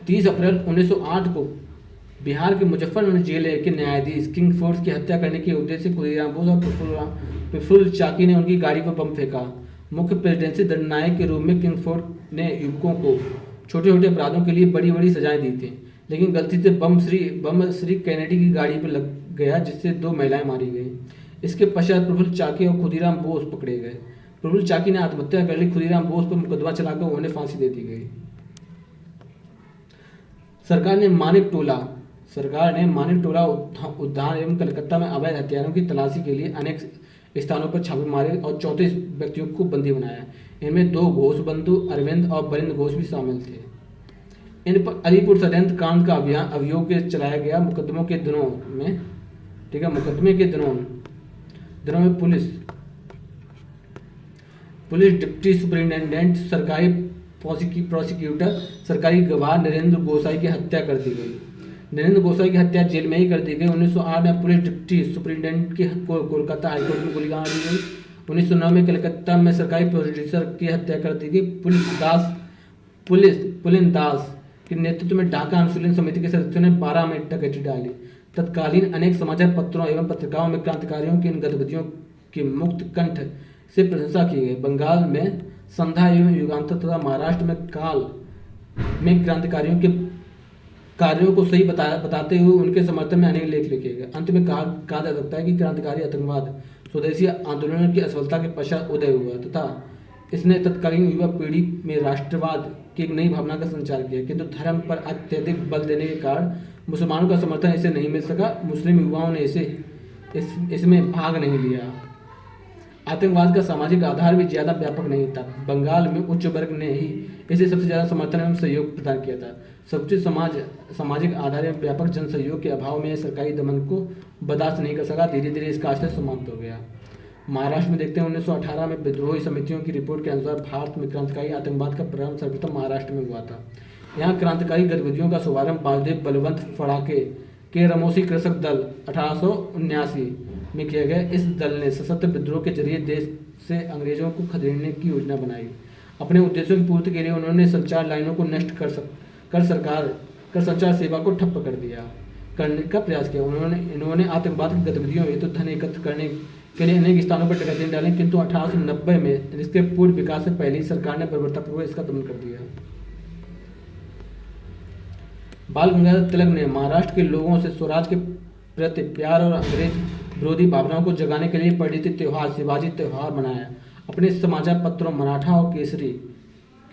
30 अप्रैल 1908 को बिहार के मुजफ्फरनगर जिले के न्यायाधीश किंगफोर्ड की हत्या करने के उद्देश्य से खुदीराम बोस और प्रफुल्ल चाकी ने उनकी गाड़ी पर बम फेंका। मुख्य प्रेसिडेंसी दंडनायक के रूप में किंगफोर्ड ने युवकों को छोटे छोटे अपराधों के लिए बड़ी बड़ी सजाएं दी थी, लेकिन गलती से बम श्री कैनेडी की गाड़ी पर लग गया, जिससे 2 महिलाएं मारी गईं। इसके पश्चात प्रफुल्ल चाकी और खुदीराम बोस पकड़े गए। प्रफुल्ल चाकी ने आत्महत्या कर ली। खुदीराम बोस पर मुकदमा चलाकर उन्हें फांसी दे दी गई। सरकार ने मानिक टोला उद्यान एवं कलकत्ता में अवैध हथियारों की तलाशी के लिए अनेक स्थानों पर छापे मारे और 34 व्यक्तियों को बंदी बनाया। इनमें 2 घोष बंधु अरविंद और बरिंद घोष भी शामिल थे। इन पर अलीपुर षड्यंत्र कांड का अभियोग चलाया गया। मुकदमे के दिनों में पुलिस डिप्टी सुपरिटेंडेंट, सरकारी प्रोसिक्यूटर, सरकारी गवाह नरेंद्र गोसाई की हत्या कर दी गई। नरेंद्र गोसाई की हत्या जेल में ही कर दी गई। 1908 में पुलिस डिप्टी सुपरिटेंडेंट की कोलकाता हाईकोर्ट में गोली मार दी गई। 1909 में कलकत्ता में सरकारी प्रोड्यूसर की हत्या कर दी गई। पुलिन दास के नेतृत्व में ढाका अनुशीलन समिति के सदस्यों ने 12 में डकैती डाली। तत्कालीन अनेक समाचार पत्रों एवं पत्रिकाओं में क्रांतिकारियों की इन गतिविधियों की मुक्त कंठ से प्रशंसा की गई। बंगाल में संध्या एवं युगांतर तथा महाराष्ट्र में काल में क्रांतिकारियों के कार्यों को सही बताते हुए उनके समर्थन में अनेक लेख लिखे गए। अंत में कहा जा सकता है कि क्रांतिकारी आतंकवाद स्वदेशी आंदोलनों की असफलता के पश्चात उदय हुआ तथा इसने तत्कालीन युवा पीढ़ी में राष्ट्रवाद की एक नई भावना का संचार किया, किंतु धर्म पर अत्यधिक बल देने के कारण मुसलमानों का समर्थन इसे नहीं मिल सका। मुस्लिम युवाओं ने इसमें भाग नहीं लिया। आतंकवाद का सामाजिक आधार भी ज्यादा व्यापक नहीं था। बंगाल में उच्च वर्ग ने ही इसे सबसे ज्यादा समर्थन एवं सहयोग प्रदान किया था। सबसे सामाजिक आधार एवं व्यापक जन सहयोग के अभाव में सरकारी दमन को बर्दाश्त नहीं कर सका। धीरे धीरे इसका असर समाप्त हो गया। महाराष्ट्र में देखते हैं 1918 में विद्रोही समितियों की रिपोर्ट के अनुसार भारत में क्रांतिकारी आतंकवाद का प्रारंभ सर्वप्रथम महाराष्ट्र में हुआ था। यहाँ क्रांतिकारी गतिविधियों का शुभारंभ वासुदेव बलवंत फड़ाके के रमोसी कृषक दल 1879 में किया गया। इस दल ने सशस्त्र विद्रोह के जरिए देश से अंग्रेजों को खदेड़ने की योजना बनाई। अपने उद्देश्यों की पूर्ति के लिए उन्होंने संचार लाइनों को नष्ट कर संचार सेवा को ठप्प करने का प्रयास किया। इन्होंने आतंकवाद की गतिविधियों हेतु धन एकत्र करने के लिए अनेक स्थानों पर डकैतियां डाली, किंतु 1890 में इसके पूर्ण विकास से पहले ही सरकार ने बर्बरतापूर्वक इसका दमन कर दिया। बाल गंगाधर तिलक ने महाराष्ट्र के लोगों से स्वराज के प्रति प्यार और अंग्रेज विरोधी भावनाओं को जगाने के लिए परिणति त्योहार शिवाजी त्योहार मनाया। अपने समाचार पत्रों मराठा और केसरी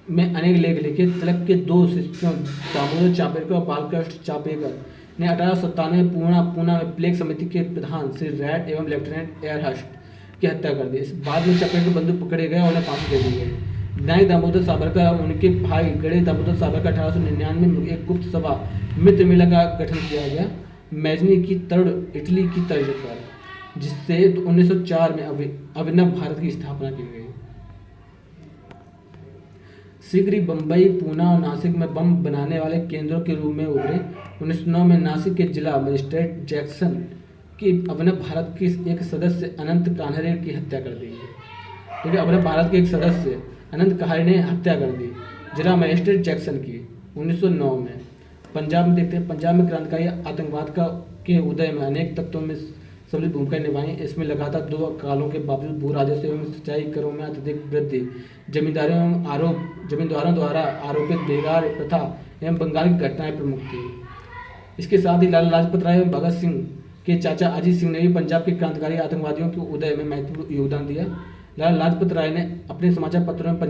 में अनेक लेख लिखे। तिलक के 2 शिष्यों दामोदर चापेकर और बालकृष्ण चापेकर ने 1897 में पूना में प्लेग समिति के प्रधान श्री रैड एवं लेफ्टिनेंट एयरहर्स्ट की हत्या कर दी। इस बाद में चापेकर बंदूक पकड़े गए और उन्हें फांसी दे दी गई। नायक दामोदर सावरकर और उनके भाई गणेश दामोदर सावरकर 1899 में एक गुप्त सभा मित्र मेला का गठन किया गया मैजनी की तर्ड इटली की तर्ज पर, जिससे 1904 में अभिनव भारत की स्थापना की गई। शीघ्र ही बम्बई, पूना और नासिक में बम बनाने वाले केंद्रों के रूप में उभरे। 1909 में नासिक के जिला मजिस्ट्रेट जैक्सन की अभिनव भारत के एक सदस्य अनंत कान्हरे की हत्या कर दी गई। क्योंकि अभिनव भारत के एक सदस्य अनंत कान्हरे ने हत्या कर दी जिला मजिस्ट्रेट जैक्सन की 1909 में। पंजाब में देखते हैं, पंजाब में क्रांतिकारी आतंकवाद के उदय में अनेक तत्वों में सबली भूमिका निभाई। इसमें लगातार 2 अकालों के बावजूद भू राजस्व एवं सिंचाई करों में अत्यधिक वृद्धि, जमींदारों द्वारा आरोपित बेगार प्रथा एवं बंगाल की घटनाएं प्रमुख थी। इसके साथ ही लाला लाजपत राय एवं भगत सिंह के चाचा अजीत सिंह ने भी पंजाब के क्रांतिकारी आतंकवादियों के उदय में महत्वपूर्ण योगदान दिया। लाला लाजपत राय ने अपने समाचार पत्रों में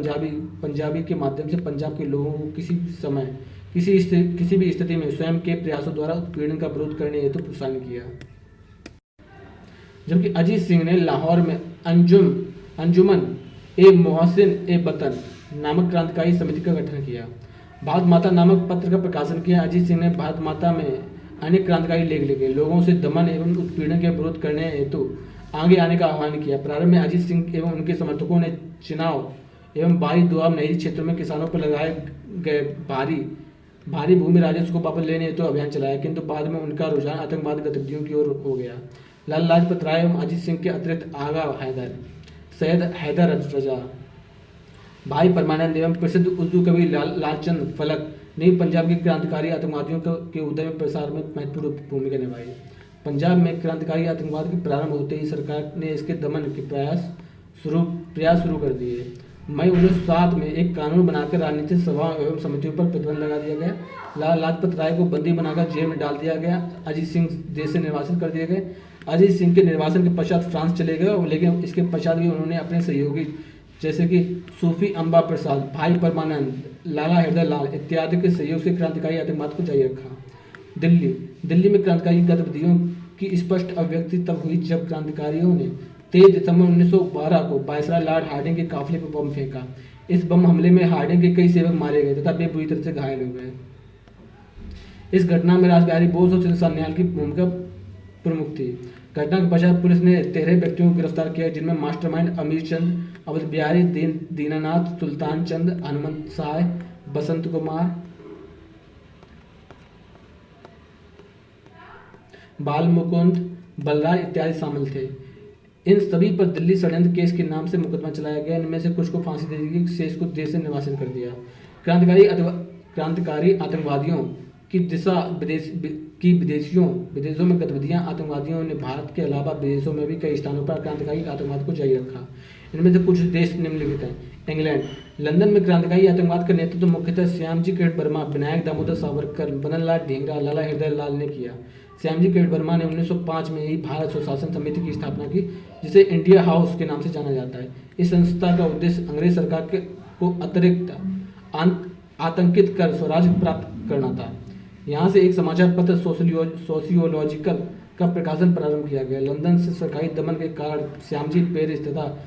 पंजाबी के माध्यम से पंजाब के लोगों को किसी भी समय किसी भी स्थिति में स्वयं के प्रयासों द्वारा उत्पीड़न का विरोध करने हेतु प्रोत्साहन किया। जबकि अजीत सिंह ने लाहौर में अंजुमन ए मोहसिन ए वतन नामक क्रांतिकारी समिति का गठन किया। भारत माता नामक पत्र का प्रकाशन किया। अजीत सिंह ने भारत माता में अनेक क्रांतिकारी लेख लिखे, लोगों से दमन एवं उत्पीड़न के विरोध करने हेतु आगे आने का आह्वान किया। प्रारंभ में अजीत सिंह एवं उनके समर्थकों ने चुनाव एवं बारी दुआब नहरी क्षेत्रों में किसानों पर लगाए गए भारी भूमि राजस्व को वापस लेने हेतु अभियान चलाया, किंतु बाद में उनका रुझान आतंकवाद गतिविधियों की ओर हो गया। लाला लाजपत राय एवं अजीत सिंह के अतिरिक्त आगा हैदर, सैयद हैदर रजा, भाई परमानंद एवं प्रसिद्ध उर्दू कवि लालचंद फलक ने पंजाब के क्रांतिकारी आतंकवादियों के उदय में प्रसार में महत्वपूर्ण भूमिका निभाई। पंजाब में क्रांतिकारी आतंकवाद के प्रारंभ होते ही सरकार ने इसके दमन के प्रयास शुरू कर दिए। मई 1907 में एक कानून बनाकर राजनीतिक सभाओं एवं समितियों पर प्रतिबंध लगा दिया गया। लाला लाजपत राय को बंदी बनाकर जेल में डाल दिया गया। अजीत सिंह देश से निर्वासित कर दिए गए। अजीत सिंह के निर्वासन के पश्चात फ्रांस चले गए, लेकिन इसके पश्चात भी उन्होंने अपने सहयोगी जैसे कि सूफी अम्बा प्रसाद, भाई परमानंद, लाला हृदय इत्यादि के सहयोग से क्रांतिकारी आतंकवाद को जारी रखा। दिल्ली में क्रांतिकारी गतिविधियों की स्पष्ट अभिव्यक्ति तब हुई जब क्रांतिकारियों ने 23 दिसंबर 1912 को वायसराय लॉर्ड हार्डिंग के काफिले पर बम फेंका। इस बम हमले में हार्डिंग के कई सेवक मारे गए तथा वे बुरी तरह से घायल हो गए। इस घटना में रासबिहारी बोस और चंद्र सान्याल की भूमिका प्रमुख थी। घटना के पश्चात पुलिस ने 13 व्यक्तियों को गिरफ्तार किया, जिनमें मास्टरमाइंड अमीर चंद, अवध बिहारी, दीनानाथ, सुल्तान चंद, हनुमंत साय, बसंत कुमार, बाल मुकुंद, बलराज इत्यादि शामिल थे। इन सभी पर दिल्ली षड्यंत्र केस के नाम से मुकदमा चलाया गया। इनमें से कुछ को फांसी दे दी गई, शेष को देश से निर्वासित कर दिया। क्रांतिकारी आतंकवादियों की दिशा विदेशों में गतिविधियां। आतंकवादियों ने भारत के अलावा विदेशों में भी कई स्थानों पर क्रांतिकारी आतंकवाद को जारी रखा। इनमें से कुछ देश निम्नलिखित हैं। इंग्लैंड, लंदन में क्रांतिकारी आतंकवाद का नेतृत्व मुख्यतः श्यामजी किरण वर्मा, विनायक दामोदर सावरकर, मदन लाल ढींगरा, लाला हृदय लाल ने किया। श्यामजी किरण वर्मा ने 1905 में ही भारत स्वशासन समिति की स्थापना की, जिसे इंडिया हाउस के नाम से जाना जाता है। इस संस्था का उद्देश्य अंग्रेज सरकार को अतिरिक्त आतंकित कर स्वराज प्राप्त करना था। यहाँ से एक समाचार पत्र सोशियोलॉजिकल का प्रकाशन प्रारंभ किया गया। लंदन से सरकारी दमन के कारण श्यामजी पेरिस तथा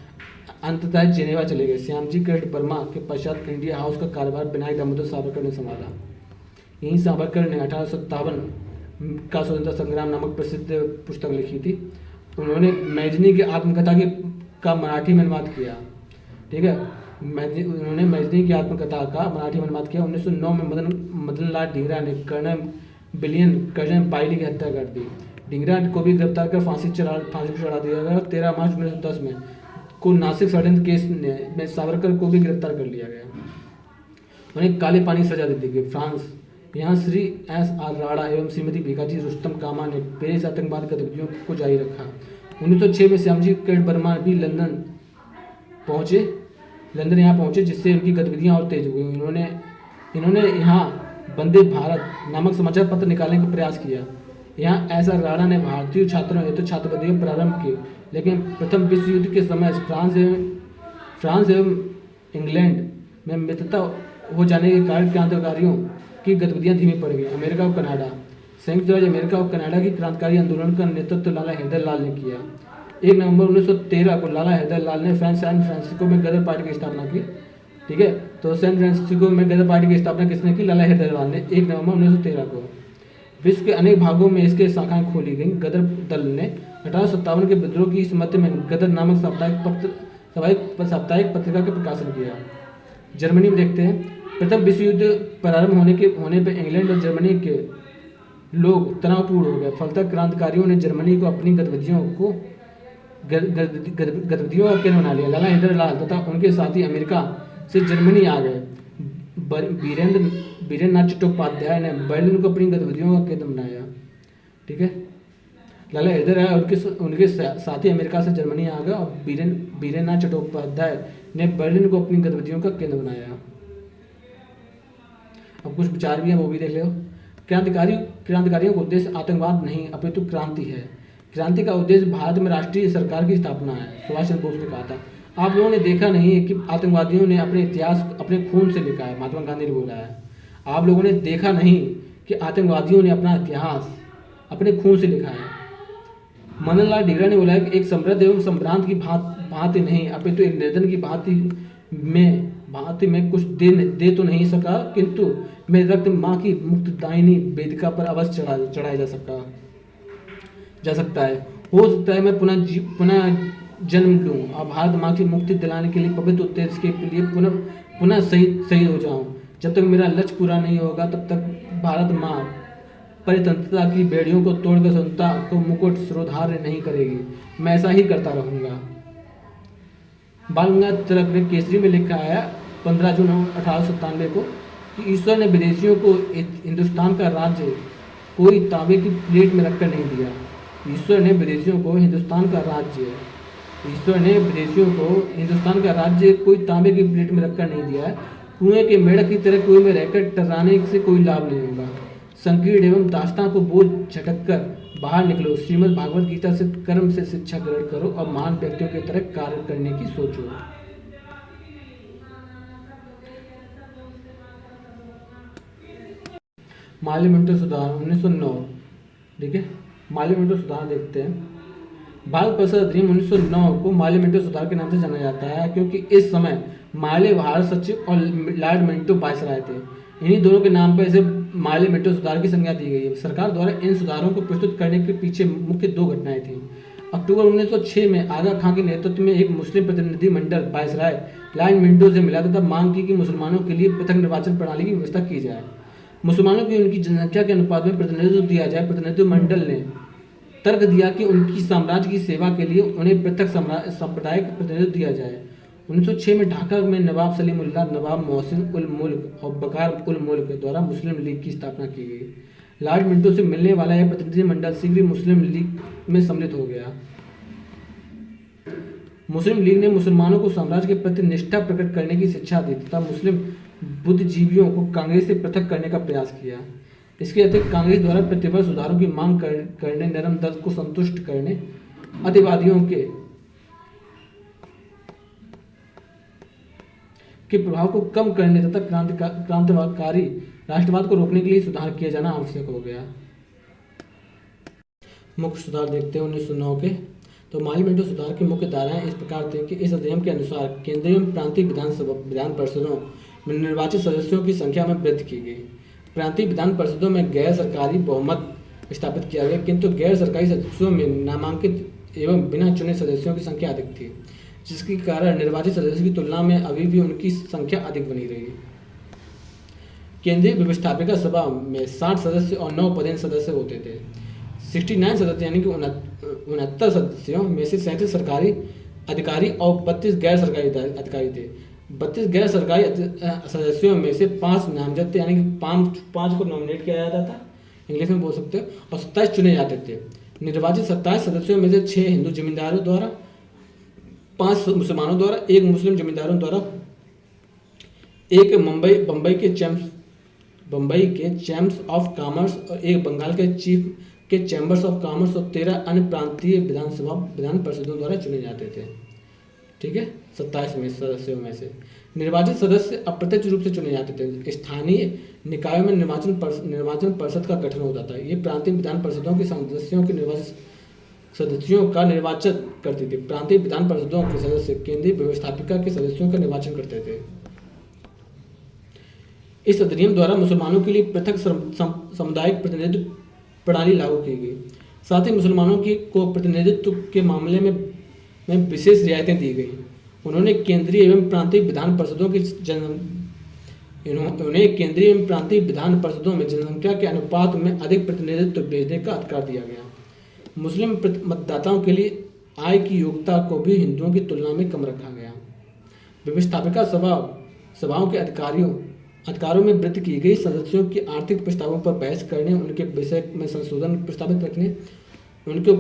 अंततः जेनेवा चले गए। श्यामजी किरण वर्मा के पश्चात इंडिया हाउस का कार्यभार विनायक दामोदर सावरकर ने संभाला। यहीं सावरकर ने 1857 का स्वतंत्रता संग्राम नामक प्रसिद्ध पुस्तक लिखी थी। उन्होंने मैजनी की आत्मकथा का मराठी में अनुवाद किया। ठीक है, उन्होंने मैजनी की आत्मकथा का मराठी में अनुवाद किया। 1909 में मदन लाल ढींगरा ने कर्नल विलियम कर्जन बाइली की हत्या कर दी। ढींगरा को भी गिरफ्तार कर फांसी पर चढ़ा दिया गया। 13 मार्च 1910 में को नासिक षड्यंत्र केस में सावरकर को भी गिरफ्तार कर लिया गया। उन्हें काले पानी सजा दे दी गई। फ्रांस, यहाँ श्री S.R. राणा एवं श्रीमती भिकाजी रुस्तम कामा ने पेरिस आतंकवाद गतिविधियों को जारी रखा। 1906 में श्यामजी किरण वर्मा भी लंदन यहाँ पहुंचे, जिससे उनकी गतिविधियां और तेज हो गई। इन्होंने यहाँ वंदे भारत नामक समाचार पत्र निकालने का प्रयास किया। यहाँ S.R. राणा ने भारतीय छात्रों हेतु छात्रवृत्ति प्रारंभ की, लेकिन प्रथम विश्व युद्ध के समय फ्रांस एवं इंग्लैंड में मित्रता हो जाने के कारण क्रांतिकारियों की गतिविधियां धीमी पड़ गई। अमेरिका और कनाडा, संयुक्त राज्य अमेरिका और कनाडा की क्रांतिकारी आंदोलन का नेतृत्व लाला हृदय लाल ने किया। 1 नवंबर 1913 को लाला हृदय लाल ने सैन फ्रांसिस्को में गदर पार्टी की स्थापना की। ठीक है, तो सैन फ्रांसिस्को में गदर पार्टी की स्थापना किसने की? लाला हृदय लाल ने 1 नवंबर 1913 को। विश्व के अनेक भागों में इसके शाखाएं खोली गई। गदर दल ने 1857 के विद्रोह की स्मृति में गदर नामक साप्ताहिक पत्रिका का प्रकाशन किया। जर्मनी में देखते हैं, प्रथम विश्व युद्ध प्रारंभ होने पर इंग्लैंड और जर्मनी के लोग तनावपूर्ण हो गए। फलतः क्रांतिकारियों ने जर्मनी को अपनी गतिविधियों का केंद्र बना लिया। लाला हृदय लाल तथा उनके साथी अमेरिका से जर्मनी आ गए। वीरेंद्रनाथ चट्टोपाध्याय ने बर्लिन को अपनी गतिविधियों का केंद्र बनाया। ठीक है, लाला हृदय लाल और उनके साथी अमेरिका से जर्मनी आ गए और वीरेंद्रनाथ चट्टोपाध्याय ने बर्लिन को अपनी गतिविधियों का केंद्र बनाया। अब कुछ विचार भी हैं, वो भी देख लो। क्रांतिकारियों का उद्देश्य आतंकवाद नहीं अपितु क्रांति है। क्रांति का उद्देश्य भारत में राष्ट्रीय सरकार की स्थापना है। सुभाष चंद्र बोस ने कहा था। आप लोगों ने देखा नहीं है कि आतंकवादियों ने अपने इतिहास अपने खून से लिखा है। महात्मा गांधी ने बोला है। आप लोगों ने देखा नहीं कि आतंकवादियों ने अपना इतिहास अपने खून से लिखा है। मदन लाल ढींगरा ने बोला है कि एक समृद्ध एवं संभ्रांत की भांति नहीं अपितु एक निर्धन की भांति में कुछ दे तो नहीं सका, किंतु मेरे रक्त माँ की मुक्तदायिनी वेदिका पर अवश्य चढ़ाया जा सकता है। हो सकता है मैं पुनः जन्म लूँ और भारत माँ की मुक्ति दिलाने के लिए पवित्र उद्देश्य के लिए पुनः शहीद हो जाऊँ। जब तक मेरा लक्ष्य पूरा नहीं होगा तब तक भारत माँ परितंत्रता की बेड़ियों को तोड़कर स्वतंत्रता को मुकुट सिरोधार्य नहीं करेगी। मैं ऐसा ही करता रहूँगा। बाल गंगाधर तिलक ने केसरी में लिखा है 15 जून 1897 को कि ईश्वर ने विदेशियों को हिंदुस्तान का राज्य कोई तांबे की प्लेट में रखकर नहीं दिया। ईश्वर ने विदेशियों को हिंदुस्तान का राज्य कोई तांबे की प्लेट में रखकर नहीं दिया है। कुएं के मेढक की तरह कुएं में रहकर टर्राने से कोई लाभ नहीं होगा। संकीर्ण एवं दास्तां को बोझ झटक कर बाहर निकलो। श्रीमद् भागवत गीता से कर्म से शिक्षा ग्रहण करो और महान व्यक्तियों की तरह कार्य करने की सोचो। माल्य मिंटो सुधार 1909। ठीक है, माल्य मिंटो सुधार देखते हैं। भारत परिषद अधिनियम 1909 को माल्य मिंटो सुधार के नाम से जाना जाता है क्योंकि इस समय माल्य भारत सचिव और लॉर्ड मिंटो वायसराय थे। इन्हीं दोनों के नाम पर इसे माल्य मिंटो सुधार की संज्ञा दी गई है। सरकार द्वारा इन सुधारों को प्रस्तुत करने के पीछे मुख्य 2 घटनाएं थीं। अक्टूबर 1906 में आगा खां के नेतृत्व में एक मुस्लिम प्रतिनिधि मंडल वायसराय लॉर्ड मिंटो से मिला तथा मांग की कि मुसलमानों के लिए पृथक निर्वाचन प्रणाली की व्यवस्था की जाए। मुसलमानों की उनकी जनसंख्या के अनुपात में प्रतिनिधित्व दिया जाए। प्रतिनिधि मंडल ने तर्क दिया कि उनकी साम्राज्य की सेवा के लिए उन्हें पृथक सांप्रदायिक प्रतिनिधित्व दिया जाए। 1906 में ढाका में नवाब सलीमुल्लाह, नवाब मोहसिन उल मुल्क और बकार उल मुल्क द्वारा मुस्लिम लीग की स्थापना की गई। लॉर्ड मिंटो से मिलने वाला यह प्रतिनिधि मंडल शीघ्र ही मुस्लिम लीग में सम्मिलित हो गया। मुस्लिम लीग ने मुसलमानों को साम्राज्य के प्रति निष्ठा प्रकट करने की शिक्षा दी तथा मुस्लिम बुद्धिजीवियों को कांग्रेस से पृथक करने का प्रयास किया। इसके अतिरिक्त कांग्रेस द्वारा प्रतिवर्ष सुधारों की मांग करने, नरम दर्द को संतुष्ट करने, अतिवादियों के प्रभाव को कम करने तथा क्रांतिकारी राष्ट्रवाद को रोकने के लिए सुधार किया जाना आवश्यक हो गया। मुख्य सुधार देखते हैं 1909 के। तो माल्य मिंटो सुधार की मुख्य धाराएं इस प्रकार थी कि इस अधिनियम के अनुसार केंद्रीय एवं प्रांतीय विधान परिषदों में निर्वाचित सदस्यों की संख्या में वृद्धि की गई। प्रांतीय विधान परिषदों में गैर सरकारी बहुमत स्थापित किया गया, किंतु गैर सरकारी सदस्यों में नामांकित एवं बिना चुने सदस्यों की संख्या अधिक थी, जिसके कारण निर्वाचित सदस्यों की तुलना में अभी भी उनकी संख्या अधिक बनी रही। केंद्रीय व्यवस्थापिका सभा में 60 सदस्य और 9 पदेन सदस्य होते थे। 69 सदस्य यानी कि 69 सदस्यों में से 37 सरकारी अधिकारी और 32 गैर सरकारी अधिकारी थे। 32 गैर सरकारी सदस्यों में से 5 नामजद थे, यानी कि 5 को नॉमिनेट किया जाता था, इंग्लिश में बोल सकते हो, और 27 चुने जाते थे। निर्वाचित 27 सदस्यों में से 6 हिंदू जमींदारों द्वारा, 5 मुसलमानों द्वारा, 1 मुस्लिम जमींदारों द्वारा, 1 बम्बई के चैम्बर ऑफ कॉमर्स और 1 बंगाल के चीफ के चैम्बर्स ऑफ कॉमर्स और 13 अन्य प्रांतीय विधान परिषदों द्वारा चुने जाते थे। ठीक है, 27 में सदस्यों में से निर्वाचित सदस्य अप्रत्यक्ष रूप से चुने जाते थे। स्थानीय निकायों में निर्वाचन परिषद का गठन होता था। ये प्रांतीय विधान परिषदों के सदस्यों के निर्वाचित सदस्यों का निर्वाचन करती थी। प्रांतीय विधान परिषदों के सदस्य केंद्रीय व्यवस्थापिका के सदस्यों का निर्वाचन करते थे। इस अधिनियम द्वारा मुसलमानों के लिए पृथक सामुदायिक प्रतिनिधित्व प्रणाली लागू की गई। साथ ही मुसलमानों को प्रतिनिधित्व के मामले में विशेष रियायतें दी गई। उन्होंने केंद्रीय एवं प्रांतीय विधान परिषदों में जनसंख्या के अनुपात में अधिक प्रतिनिधित्व भेजने का अधिकार दिया गया। मुस्लिम मतदाताओं के लिए आय की योग्यता को भी हिंदुओं की तुलना में कम रखा गया। व्यवस्थापिका सभाओं के अधिकारों में वृद्धि की गई। सदस्यों की आर्थिक प्रस्तावों पर बहस करने, उनके विषय में संशोधन प्रस्तावित रखने, उनके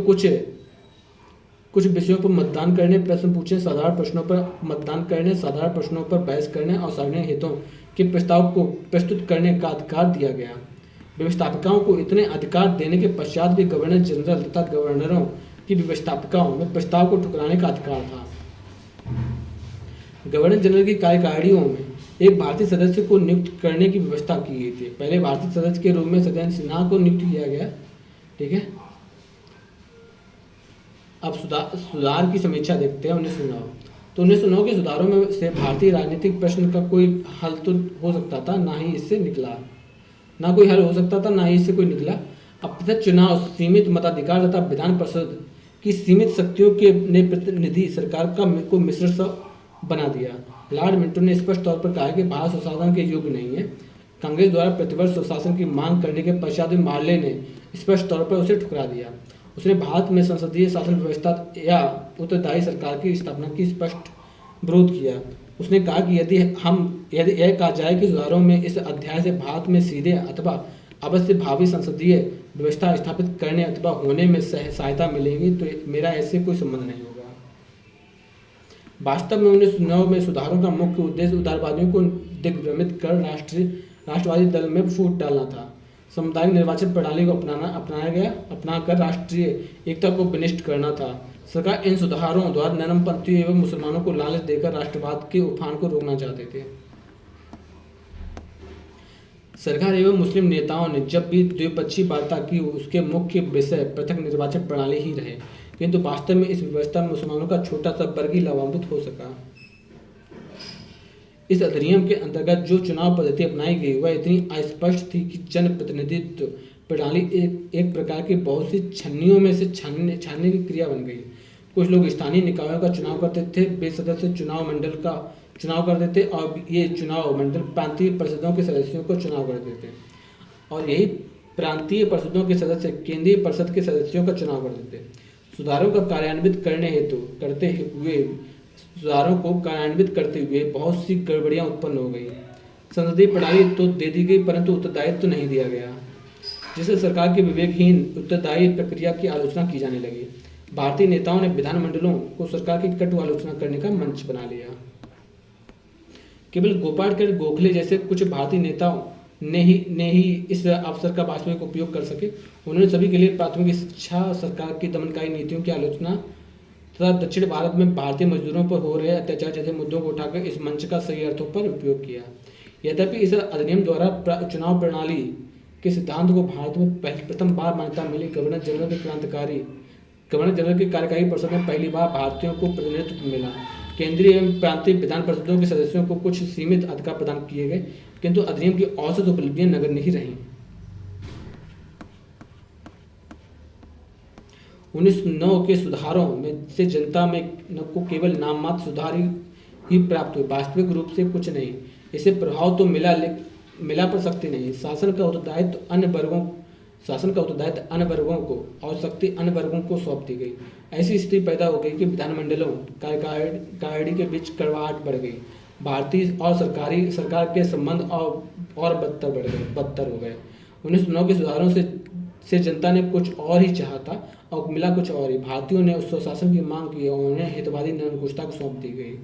कुछ विषयों पर मतदान करने, प्रश्न पूछने, साधारण प्रश्नों पर मतदान करने, साधारण प्रश्नों पर बहस करने और सार्वजनिक हितों के प्रस्ताव को प्रस्तुत करने का अधिकार दिया गया। व्यवस्थापिकाओं को इतने अधिकार देने के पश्चात भी गवर्नर जनरल तथा गवर्नरों की व्यवस्थापिकाओं में प्रस्ताव को ठुकराने का अधिकार था। गवर्नर जनरल की कार्यकारिणियों में एक भारतीय सदस्य को नियुक्त करने की व्यवस्था की गई थी। पहले भारतीय सदस्य के रूप में सत्येंद्र सिन्हा को नियुक्त किया गया। ठीक है, अब सुधार की समीक्षा देखते हैं 1909। तो 1909 के सुधारों में से भारतीय राजनीतिक प्रश्न का कोई हल तो हो सकता था, ना ही इससे निकला, ना कोई हल हो सकता था, ना ही इससे कोई निकला। अप्रत्यक्ष चुनाव, सीमित मताधिकार तथा विधान परिषद की सीमित शक्तियों के ने प्रतिनिधि सरकार को मिश्र सा बना दिया। लॉर्ड मिंटो ने स्पष्ट तौर पर कहा कि भारत स्वशासन के योग्य नहीं है। कांग्रेस द्वारा प्रतिवर्ष स्वशासन की मांग करने के पश्चात मार्ले ने स्पष्ट तौर पर उसे ठुकरा दिया। उसने भारत में संसदीय शासन व्यवस्था या उत्तरदायी सरकार की स्थापना की स्पष्ट विरोध किया। उसने कहा कि यदि यह कहा जाए कि सुधारों में इस अध्याय से भारत में सीधे अथवा अवश्य भावी संसदीय व्यवस्था स्थापित करने अथवा होने में सहायता मिलेगी, तो मेरा ऐसे कोई संबंध नहीं होगा। वास्तव में 1909 में सुधारों का मुख्य उद्देश्य उदारवादियों को दिग्भ्रमित कर राष्ट्रवादी दल में फूट डालना था। सामुदायिक निर्वाचन प्रणाली को अपनाकर राष्ट्रीय एकता को विनिष्ट करना था। सरकार इन सुधारों द्वारा नरमपंथियों एवं मुसलमानों को लालच देकर राष्ट्रवाद के उफान को रोकना चाहते थे। सरकार एवं मुस्लिम नेताओं ने जब भी द्विपक्षीय वार्ता की, उसके मुख्य विषय पृथक निर्वाचन प्रणाली ही रहे, किंतु वास्तव में इस व्यवस्था में मुसलमानों का छोटा सा वर्ग ही लाभान्वित हो सका। इस अधिनियम के अंतर्गत जो चुनाव पद्धति अपनाई गई वह इतनी अस्पष्ट थी कि जन प्रतिनिधित्व प्रणाली एक प्रकार की बहुत सी छन्नियों में से छानने की क्रिया बन गई। कुछ लोग स्थानीय निकायों का चुनाव करते थे, वे सदस्य चुनाव मंडल का चुनाव करते थे, और ये चुनाव मंडल प्रांतीय परिषदों के सदस्यों को चुनाव करते थे, और यही प्रांतीय परिषदों के सदस्य केंद्रीय परिषद के सदस्यों का चुनाव करते थे। सुधारों को कार्यान्वित करते हुए बहुत सी गड़बड़ियां उत्पन्न हो गई। संसदीय प्रणाली तो दे दी गई, परंतु उत्तरदायित्व तो नहीं दिया गया, जिससे सरकार की विवेकहीन उत्तरदायी प्रक्रिया की आलोचना की जाने लगी। भारतीय नेताओं ने विधानमंडलों को सरकार की कटु आलोचना करने का मंच बना लिया। केवल गोपालकर गोखले जैसे कुछ भारतीय नेताओं ने ही इस अवसर का वास्तविक उपयोग कर सके। उन्होंने सभी के लिए प्राथमिक शिक्षा, सरकार की दमनकारी नीतियों की आलोचना तथा दक्षिण भारत में भारतीय मजदूरों पर हो रहे अत्याचार जैसे मुद्दों को उठाकर इस मंच का सही अर्थों पर उपयोग किया। यद्यपि इस अधिनियम द्वारा चुनाव प्रणाली के सिद्धांत को भारत में प्रथम बार मान्यता मिली, गवर्नर जनरल के कार्यकारी परिषद में पहली बार भारतीयों को प्रतिनिधित्व मिला। केंद्रीय एवं प्रांतीय विधान परिषदों के सदस्यों को कुछ सीमित अधिकार प्रदान किए गए, किंतु अधिनियम की औसत उपलब्धियां नगर नहीं रहीं। 1909 के सुधारों में से जनता में को केवल नाम मात्र सुधार ही प्राप्त हुए, वास्तविक रूप से कुछ नहीं। इसे प्रभाव तो मिला पर शक्ति नहीं। शासन का उत्तरदायित्व अन्य वर्गों को और शक्ति अन्य वर्गों को सौंप दी गई। ऐसी स्थिति पैदा हो गई कि विधानमंडलों कार्यकारिणी के बीच कड़वाहट बढ़ गई। भारतीय और सरकार के संबंध और बदतर हो गए। 1909 के सुधारों से जनता ने कुछ और ही चाहा था और मिला कुछ और ही। भारतीयों ने उस स्वशासन की मांग की और उन्हें हितवादी निरंकुशता को सौंप दी गई।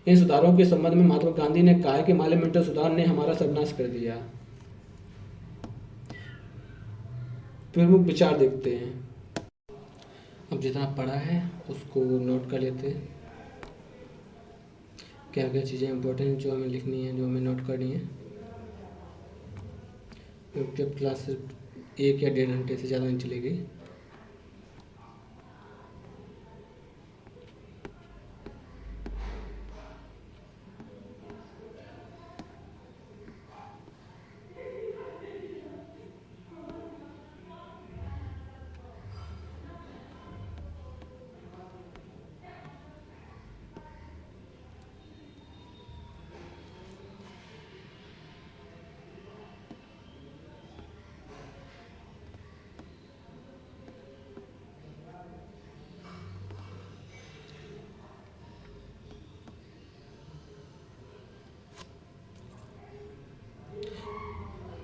इन सुधारों के संबंध में महात्मा गांधी ने कहा कि मार्ले मिंटो सुधार ने हमारा सर्वनाश कर दिया। प्रमुख विचार देखते हैं। अब जितना पढ़ा है उसको नोट कर लेते हैं, क्या क्या चीज़ें इंपॉर्टेंट जो हमें लिखनी है, जो हमें नोट करनी है। यूट्यूब क्लास सिर्फ 1 या 1.5 घंटे से ज़्यादा नहीं चलेगी।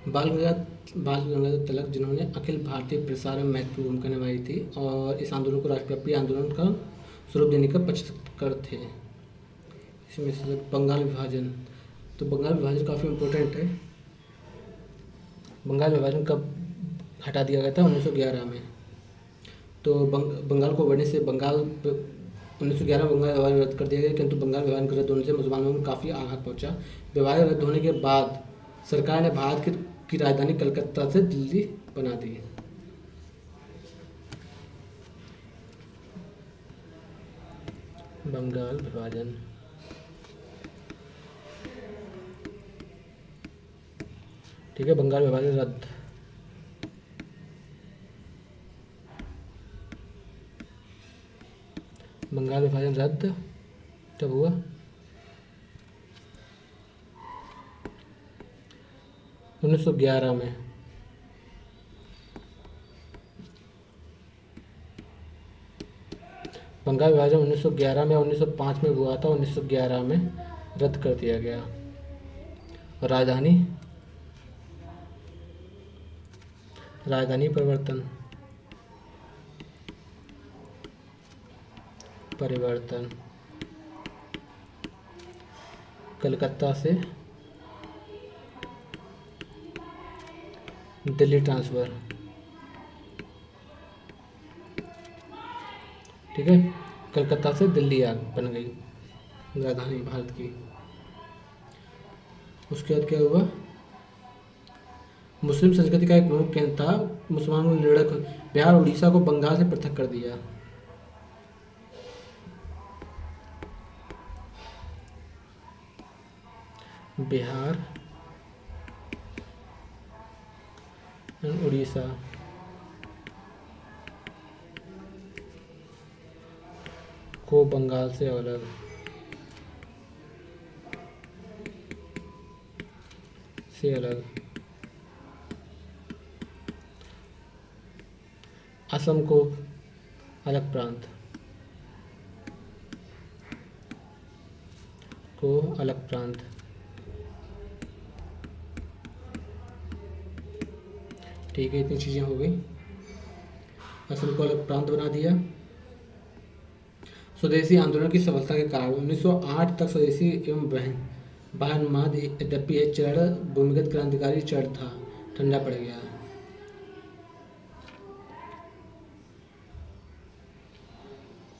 बाल गंगाधर तिलक, जिन्होंने अखिल भारतीय प्रसार में महत्वपूर्ण भूमिका निभाई थी और इस आंदोलन को राष्ट्रव्यापी आंदोलन का स्वरूप देने का पक्षधर थे। इसमें से बंगाल विभाजन, तो बंगाल विभाजन काफ़ी इम्पोर्टेंट है। बंगाल विभाजन कब हटा दिया गया था? 1911 में। तो बंगाल को बढ़ने से 1911 में बंगाल विभाजन रद्द कर दिया गया, किंतु बंगाल विभाजन रद्द होने से मुसलमानों में काफ़ी आघात पहुंचा। विभाजन रद्द होने के बाद सरकार ने भारत की राजधानी कलकत्ता से दिल्ली बना दी। बंगाल विभाजन। ठीक है, बंगाल विभाजन रद्द। बंगाल विभाजन रद्द कब हुआ? 1911 में। बंगाल विभाजन 1911 में, 1905 में हुआ था, 1911 में रद्द कर दिया गया। और राजधानी, राजधानी परिवर्तन, परिवर्तन कलकत्ता से दिल्ली ट्रांसफ़र। ठीक है, कलकत्ता से दिल्ली बन गई राजधानी भारत की। उसके बाद क्या हुआ? मुस्लिम संस्कृति का एक प्रमुख केंद्र था, मुसलमानों ने निर्णय बिहार और उड़ीसा को बंगाल से पृथक कर दिया। बिहार और उड़ीसा को बंगाल से अलग, असम को अलग प्रांत, ठीक है, इतनी चीज़ें हो गई। असम को अलग प्रांत बना दिया। स्वदेशी आंदोलन की सफलता के कारण 1908 तक स्वदेशी एवं बहनवाद, यद्यपि यह चरण भूमिगत क्रांतिकारी चरण था, ठंडा पड़ गया।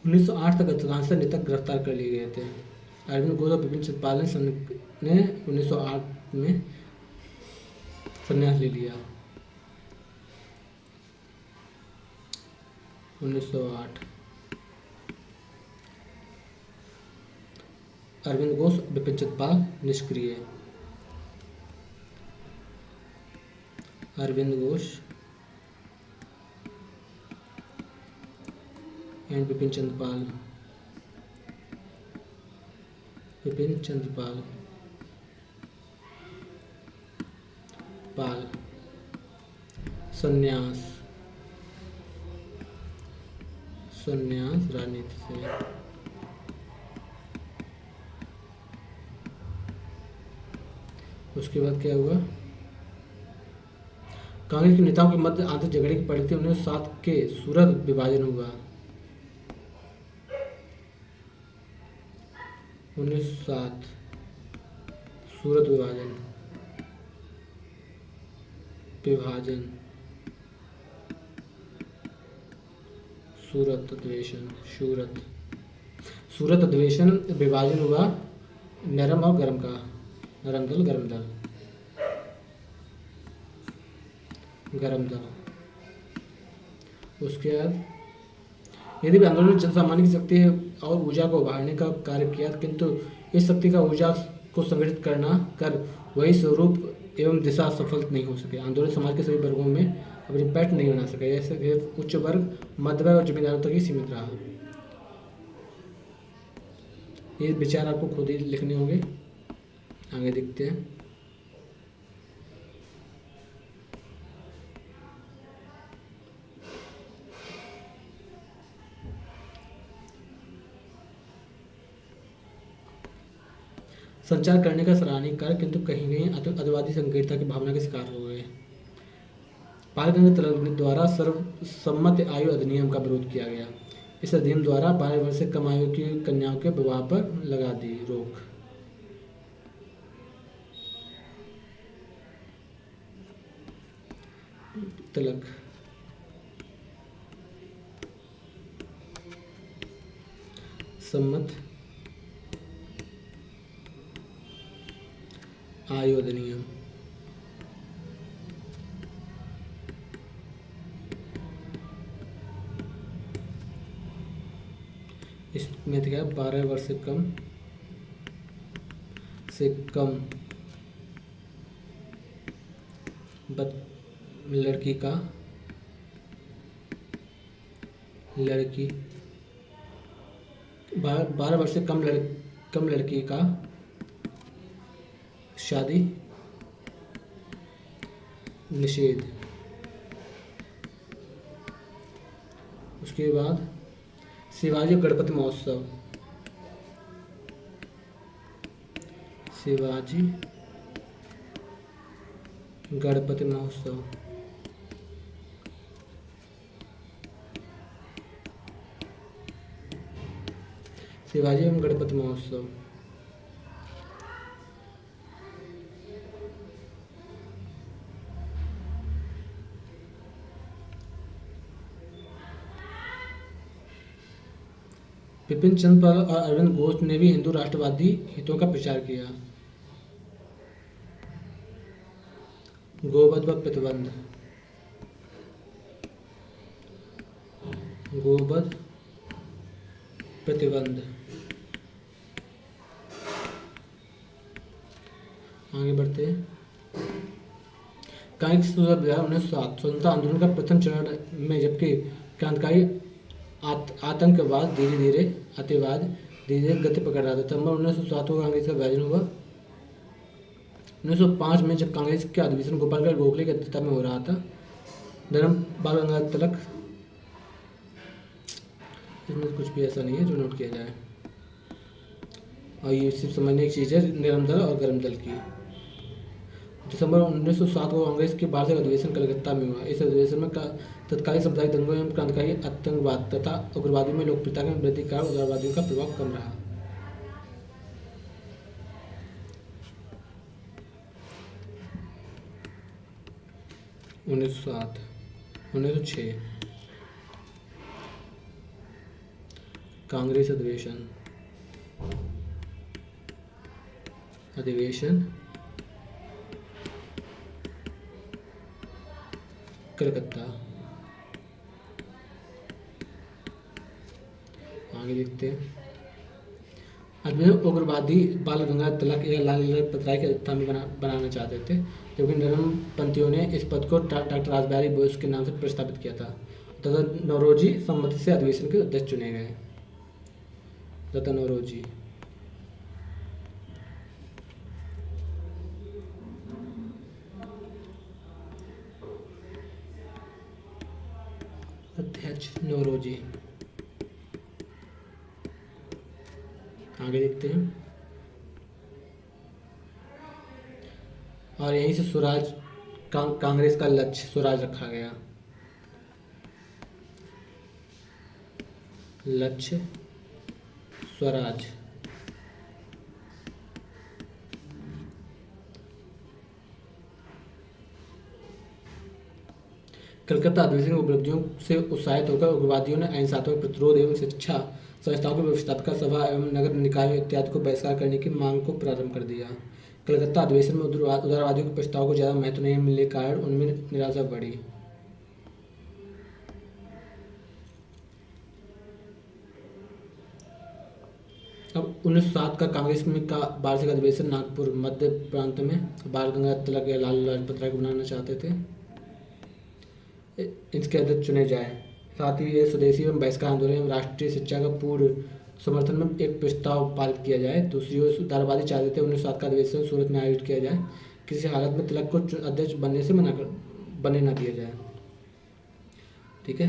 1908 तक अधिकांश नेता गिरफ्तार कर लिए गए थे। अरविंद घोष और विपिन चंद्रपाल ने 1908 में संन्यास ले लिया। 1908 अरविंद घोष, विपिन चंद्रपाल निष्क्रिय। अरविंद घोष एंड विपिन चंद्रपाल, संन्यास राजनीति से। उसके बाद क्या हुआ? कांग्रेस के नेताओं के मध्य आंतरिक झगड़े की परिणति 1907 के सूरत विभाजन हुआ। 1907 सूरत सूरत अधिवेशन विभाजन हुआ। नरम और गरम का, नरम दल, गरम दल। उसके बाद यदि भी आंदोलन ने जनसामान्य की शक्ति और ऊर्जा को उभारने का कार्य किया, किंतु इस शक्ति का ऊर्जा को संगठित कर वही स्वरूप एवं दिशा सफल नहीं हो सके। आंदोलन समाज के सभी वर्गों में अपनी पैठ नहीं बना सके, जैसे उच्च वर्ग, मध्य वर्ग और जमींदारों तक ही सीमित रहा। ये विचार आपको खुद ही लिखने होंगे। आगे देखते हैं। संचार करने का सराहनीय कार्य, किंतु कहीं कहीं अतिवादी संकीर्णता की भावना के शिकार हो गए। बाल गंगाधर द्वारा सर्वसम्मत आयु अधिनियम का विरोध किया गया। इस अधिनियम द्वारा 12 वर्ष से कम आयु की कन्याओं के विवाह पर लगा दी रोक। तिलक सम्मत आयु अधिनियम। इसमें क्या 12 वर्ष से कम लड़की का लड़की 12 वर्ष से कम लड़की का शादी निषेध। उसके बाद शिवाजी गणपति महोत्सव, शिवाजी गणपति महोत्सव, शिवाजी एवं गणपति महोत्सव। विपिन चंद्र पाल और अरविंद घोष ने भी हिंदू राष्ट्रवादी हितों का प्रचार किया। गोवध व प्रतिबंध, गोवध प्रतिबंध। आगे बढ़ते हैं। कांग्रेस 1907 स्वतंत्रता आंदोलन का प्रथम चरण में, जबकि क्रांतिकारी आतंकवाद अतिवाद धीरे धीरे गति पकड़ रहा था। सितंबर 1907 को कांग्रेस का विभाजन हुआ। 1905 में जब कांग्रेस के अधिवेशन गोपालगढ़ गोखले की अध्यक्षता में हो रहा था, धर्म बाल गंगाधर तिलक, इसमें कुछ भी ऐसा नहीं है जो नोट किया जाए, और ये सिर्फ समझने की चीज़ है नरम दल और गर्म दल की। दिसंबर 1907 को कांग्रेस के वार्षिक अधिवेशन कलकत्ता में हुआ। इस अधिवेशन में तत्कालीन सामुदायिक दंगों एवं क्रांतिकारी आतंकवाद तथा उग्रवादियों में लोकप्रियता में वृद्धि के कारण उदारवादियों का प्रभाव कम रहा। उन्नीस 1906 कांग्रेस अधिवेशन कलकत्ता। आगे देखते हैं। अधिवेशन उग्रवादी बाल गंगाधर तिलक या लाल पतराय की अध्यक्षता में बनाना चाहते थे, जबकि नरम पंथियों ने इस पद को डॉक्टर रासबिहारी बोस के नाम से प्रस्तावित किया था। दादा नौरोजी सम्मति से अधिवेशन के अध्यक्ष चुने गए। दादा नौरोजी। अध्यक्ष नौरोजी। आगे देखते हैं। और यहीं से स्वराज कांग्रेस का लक्ष्य स्वराज रखा गया। लक्ष्य स्वराज। कलकत्ता अधिवेशन की उपलब्धियों से उत्साहित होकर उग्रवादियों ने अहिंसात्मक प्रतिरोध एवं शिक्षा संस्थाओं की व्यवस्थापिका सभा एवं नगर निकायों इत्यादि को बहिष्कार करने की मांग को प्रारंभ कर दिया। कलकत्ता अधिवेशन में उदारवादियों के प्रस्ताव को ज़्यादा महत्व नहीं मिलने के कारण उनमें निराशा बढ़ी। अब 1907 का कांग्रेस में का वार्षिक अधिवेशन नागपुर मध्य प्रांत में बाल गंगाधर तिलक या लाल लाजपत राय को बनाना चाहते थे, इसके अध्यक्ष चुने जाए। साथ ही ये स्वदेशी एवं बहिष्कार आंदोलन एवं राष्ट्रीय शिक्षा का पूर्ण समर्थन में एक प्रस्ताव पारित किया जाए। दूसरी ओर उदारवादी चाहते थे 1907 का अधिवेशन सूरत में आयोजित किया जाए, किसी हालत में तिलक को अध्यक्ष बनने से बने ना दिया जाए। ठीक है,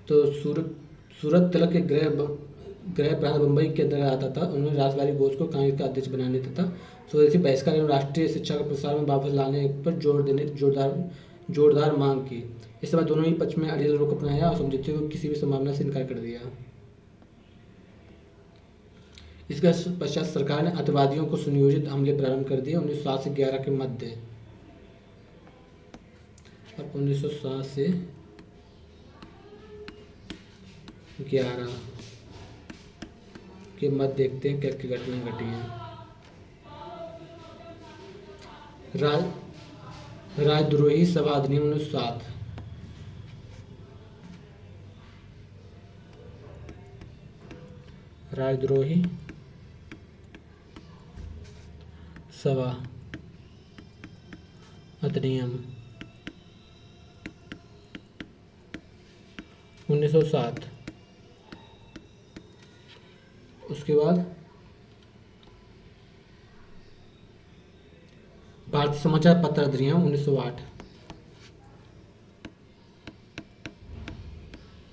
तो सूरत तिलक के गृह प्रांत बम्बई के अंदर आता था। उन्होंने रासबिहारी बोस को कांग्रेस का अध्यक्ष बनाने तथा स्वदेशी बहिष्कार एवं राष्ट्रीय शिक्षा का प्रसार में वापस लाने पर जोरदार मांग की। इस समय दोनों ही पक्ष में अड़ियल रुख अपनाया और समझौते को किसी भी संभावना से इनकार कर दिया। इसके पश्चात सरकार ने अतिवादियों को सुनियोजित हमले प्रारंभ कर दिए 1907 से 11 के मध्य। अब 1907 से 11 के मध्य देखते हैं क्या क्या घटनाएं घटी हैं। राजद्रोही सभा अधिनियम 1907। राजद्रोही सभा अधिनियम 1907। उसके बाद भारतीय समाचार पत्र अधिनियम 1908।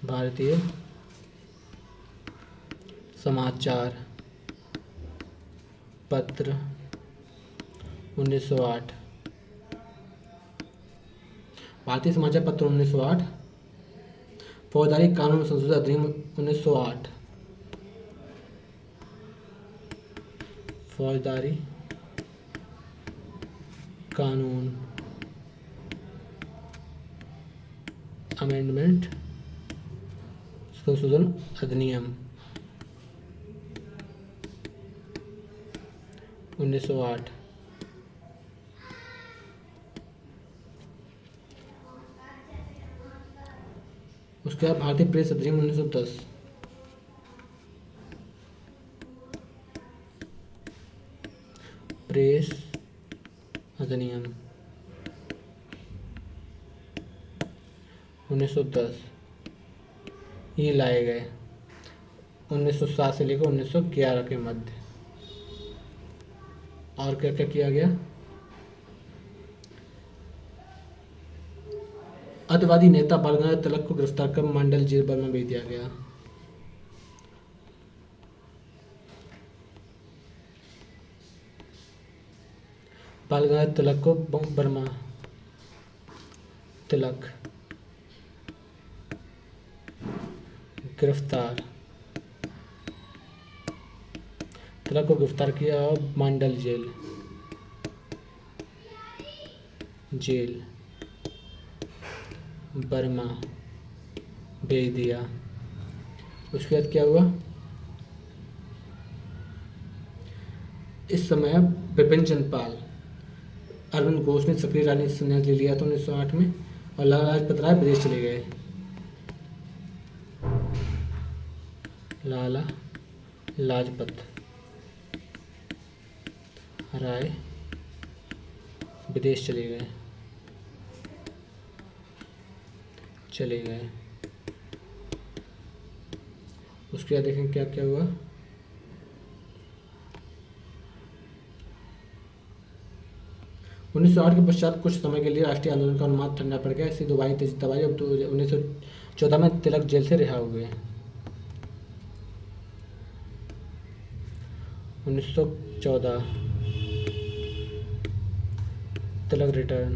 भारतीय समाचार पत्र 1908। भारतीय समाचार पत्र 1908। फौजदारी कानून संशोधन अधिनियम 1908। फौजदारी कानून अमेंडमेंट संशोधन अधिनियम 1908। उसके बाद भारतीय प्रेस अधिनियम 1910। प्रेस अधिनियम 1910 ये लाए गए 1907 से लेकर 1911 के मध्य। और क्या क्या किया गया? अतिवादी नेता बाल गंगाधर तिलक को गिरफ्तार कर मंडल जेल बर्मा भेज दिया गया। बाल गंगाधर तिलक को बर्मा तिलक गिरफ्तार तिलक को गिरफ्तार किया और मंडल जेल बर्मा भेज दिया। उसके बाद क्या हुआ? इस समय बिपिन चंद्र पाल, अरविंद घोष ने सक्रिय राजनीतिक संन्यास ले लिया था 1908 में, और लाला लाजपत राय विदेश चले गए। लाला लाजपत राय विदेश चले गए। उसके बाद देखें क्या क्या हुआ। उन्नीस सौ आठ के पश्चात कुछ समय के लिए राष्ट्रीय आंदोलन का उन्माद ठंडा पड़ गया। ऐसी दुबाई तेजी तबाही। अब तो 1914 में तिलक जेल से रिहा हुए। 1914 तिलक रिटर्न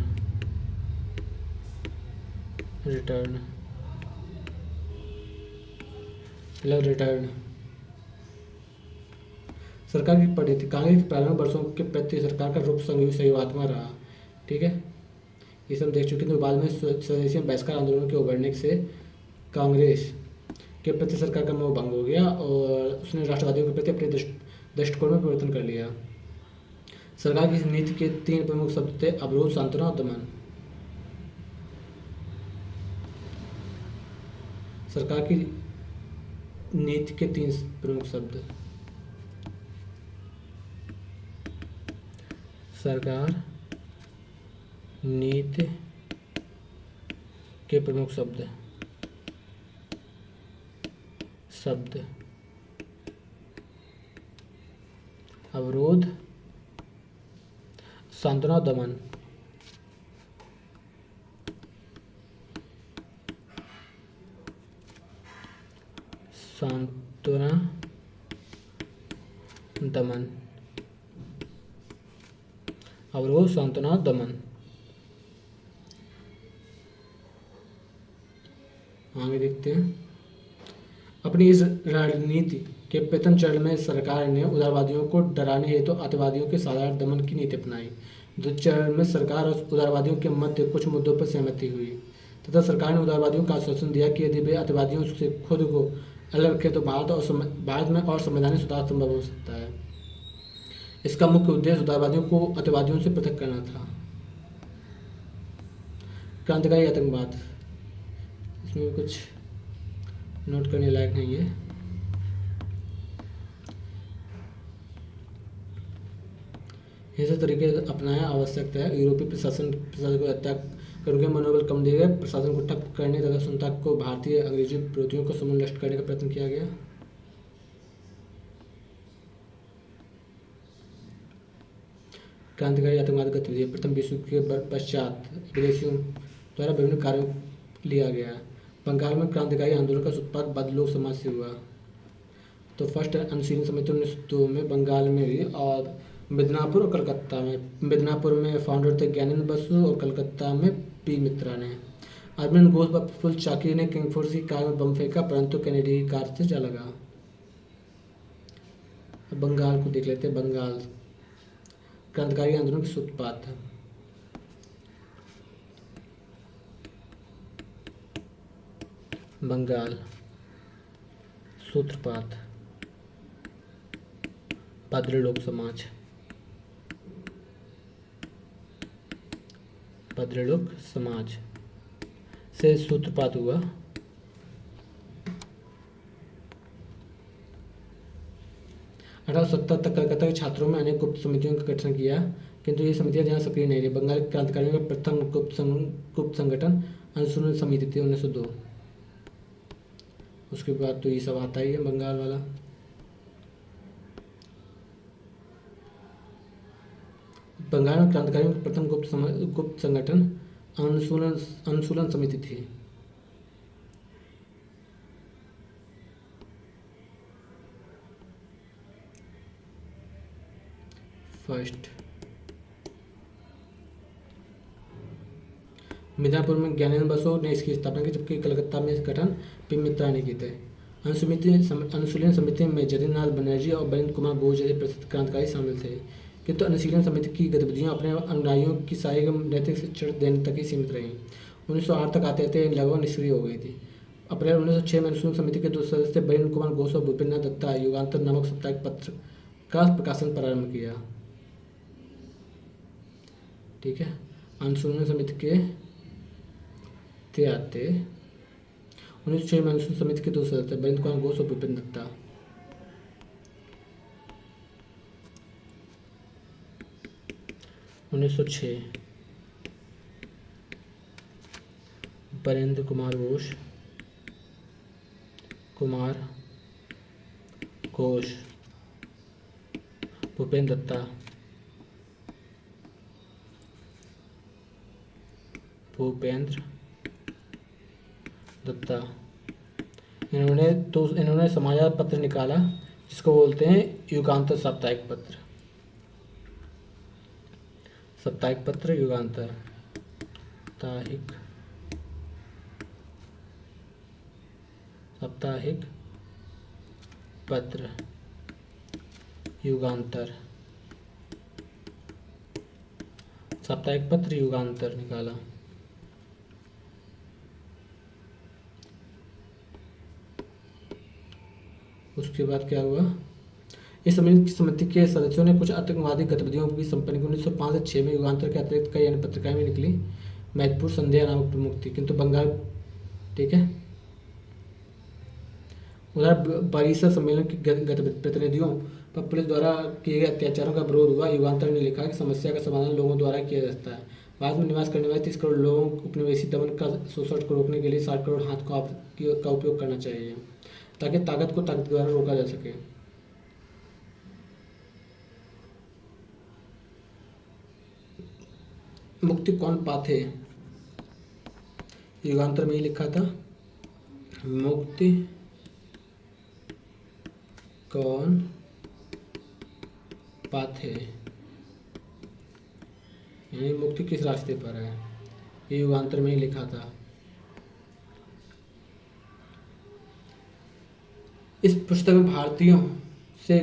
सरकार की पड़ी थी। कांग्रेस के प्रारंभिक वर्षों के प्रति सरकार का रूप सहयोगात्मक रहा। ठीक है, ये सब देख चुके थे। बाद में स्वदेशी बहिष्कार आंदोलन के उभरने से कांग्रेस के प्रति सरकार का मोह भंग हो गया और उसने राष्ट्रवादियों के प्रति अपने दृष्टिकोण में परिवर्तन कर लिया। सरकार की नीति के 3 प्रमुख शब्द थे: अवरोध, सांत्वना और दमन। सरकार की नीति के 3 प्रमुख शब्द। सरकार नीति के प्रमुख शब्द अवरोध, सांत्वना, दमन। सांत्वना, दमन। अवरोध, सांत्वना, दमन। आगे देखते हैं। अपनी इस रणनीति के प्रथम चरण में सरकार ने उदारवादियों को डराने हेतु अतिवादियों के साधारण दमन की नीति अपनाई। द्वितीय चरण में सरकार और उदारवादियों के मध्य कुछ मुद्दों पर सहमति हुई तथा सरकार ने उदारवादियों को आश्वासन दिया कि यदि वे अतिवादियों से खुद को अलग रखें तो भारत में और संवैधानिक सुधार संभव हो सकता है। इसका मुख्य उद्देश्य उदारवादियों को अतिवादियों से पृथक करना था। क्रांतिकारी आतंकवाद, इसमें कुछ नोट करने लायक नहीं है। ऐसे तरीके अपनाया आवश्यकता है। यूरोपीय प्रशासन को हत्या करके मनोबल कम दिए गए, प्रशासन को ठप करने तथा जनता को भारतीय अंग्रेजी विरोधियों को समूल नष्ट करने का प्रयत्न किया गया। क्रांतिकारी आतंकवाद गतिविधि प्रथम विश्व युद्ध के पश्चात विदेशियों द्वारा विभिन्न कार्यों लिया गया। बंगाल में क्रांतिकारी आंदोलन का सूत्रपात बद लोक समाज से हुआ। तो फर्स्ट अनुशीलन समिति 1902 में बंगाल में हुई, और मिदनापुर और कलकत्ता में। मिदनापुर में फाउंडर थे ज्ञानेंद्र बसु और कलकत्ता में पी मित्रा ने। अरविंद घोष व प्रफुल्ल चाकी ने किंगफोर्स की कार में बम फेंका, परंतु कैनेडी की कार से जा लगा। अब बंगाल को देख लेते हैं। बंगाल क्रांतिकारी आंदोलन की सूत्रपात है। बंगाल सूत्रपात पादरी लोक समाज, पादरी लोक समाज से सूत्रपात हुआ। 1870 तक कलकत्ता के छात्रों में अनेक गुप्त समितियों का गठन किया, किंतु ये समितियां जहाँ सक्रिय नहीं रही। बंगाल के क्रांतिकारियों का प्रथम गुप्त संगठन अनुशीलन समिति थी 1902। उसके बाद तो ये सब आता ही है बंगाल वाला। बंगाल में क्रांतिकारियों की प्रथम गुप्त संगठन अनुशीलन समिति थी। फर्स्ट मिदनापुर में ज्ञानेंद्र बसु ने इसकी स्थापना की, जबकि कलकत्ता में इस गठन पी मित्रा ने की थे। अनुशीलन समिति में जतिनलाल बनर्जी और बरिंद्र कुमार घोष जैसे प्रसिद्ध क्रांतिकारी शामिल थे, किंतु अनुशीलन समिति की गतिविधियां अपने अनुयायियों की सहायक नैतिक शिक्षण देने तक ही सीमित रहीं। 1908 तक आते आते लगभग निष्क्रिय हो गई थी। अप्रैल 1906 में अनुशीलन समिति के 2 सदस्य बरिंद्र कुमार घोष और भूपेन्द्र नाथ दत्ता युगांतर नामक साप्ताहिक पत्र का प्रकाशन प्रारंभ किया। ठीक है, अनुशीलन समिति के आते 1906 में अनुशीलन समिति के 2 सदस्य बरिंद्र कुमार घोष और भूपेन्द्र दत्ता। उन्नीस सौ 6 बरिंद्र कुमार घोष भूपेन्द्र दत्ता इन्होंने समाचार पत्र निकाला, जिसको बोलते हैं युगांतर साप्ताहिक पत्र। युगांतर साप्ताहिक पत्र युगांतर निकाला। उसके बाद क्या हुआ, इस समिति के सदस्यों ने कुछ आतंकवादी गतिविधियों की संपन्न की। 1905 से 6 में युगांतर के अतिरिक्त कई अन्य पत्रिकाएं भी निकली। महत्वपूर्ण संध्या नामक प्रमुख थी, किंतु बंगाल, ठीक है, उधर परिषद सम्मेलन के प्रतिनिधियों पर पुलिस द्वारा किए गए अत्याचारों का विरोध हुआ। युगांतर ने लिखा कि समस्या का समाधान लोगों द्वारा किया जा सकता है। भारत में निवास करने वाले 30 करोड़ लोगों को उपनिवेशी दमन का शोषण को रोकने के लिए 60 करोड़ हाथ का उपयोग करना चाहिए, ताकि ताकत को ताकत द्वारा रोका जा सके। मुक्ति कौन पाथे, युगांतर में ही लिखा था, मुक्ति कौन पाथे, यानी मुक्ति किस रास्ते पर है, ये युगांतर में ही लिखा था। इस पुस्तक में भारतीयों से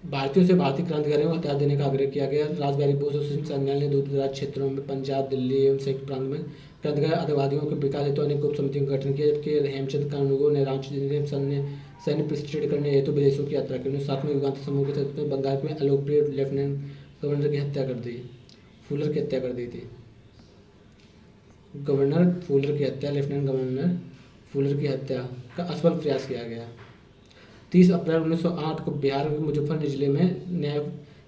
भारतीय क्रांतिकारियों को हथियार देने का आग्रह किया गया। रासबिहारी बोस और सुशील सन्याल ने दूर दराज क्षेत्रों में पंजाब, दिल्ली एवं संयुक्त प्रांत में क्रांतिकारी आतंकवादियों के विकास हेतु अनेक गुप्त समितियों का गठन किया, जबकि हेमचंद कानूनगो ने सैन्य प्रशिक्षण करने हेतु विदेशों की यात्रा की। 1907 में युगांतर समूह के तहत बंगाल में अलोकप्रिय लेफ्टिनेंट गवर्नर की हत्या कर दी, फूलर की हत्या कर दी थी। लेफ्टिनेंट गवर्नर फूलर की हत्या का असफल प्रयास किया गया। 30 अप्रैल 1908 को बिहार के मुजफ्फरनगर जिले में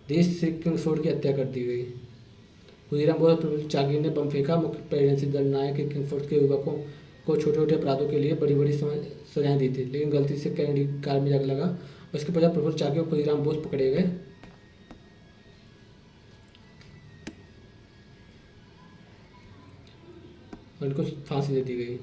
देश से किंगफोर्ड की हत्या कर दी गई। खुदीराम बोस और प्रफुल्ल चाकी ने बम फेंका। मुख्य प्रेसिडेंसी दल नायक के किंगफोर्ड के युवकों को छोटे छोटे अपराधों के लिए बड़ी बड़ी सजाएं दी थी, लेकिन गलती से कैनेडी कार में आग लगा और इसके पश्चात प्रफुल्ल चाकी और खुदीराम बोस पकड़े गए। और इनको फांसी दे दी गई।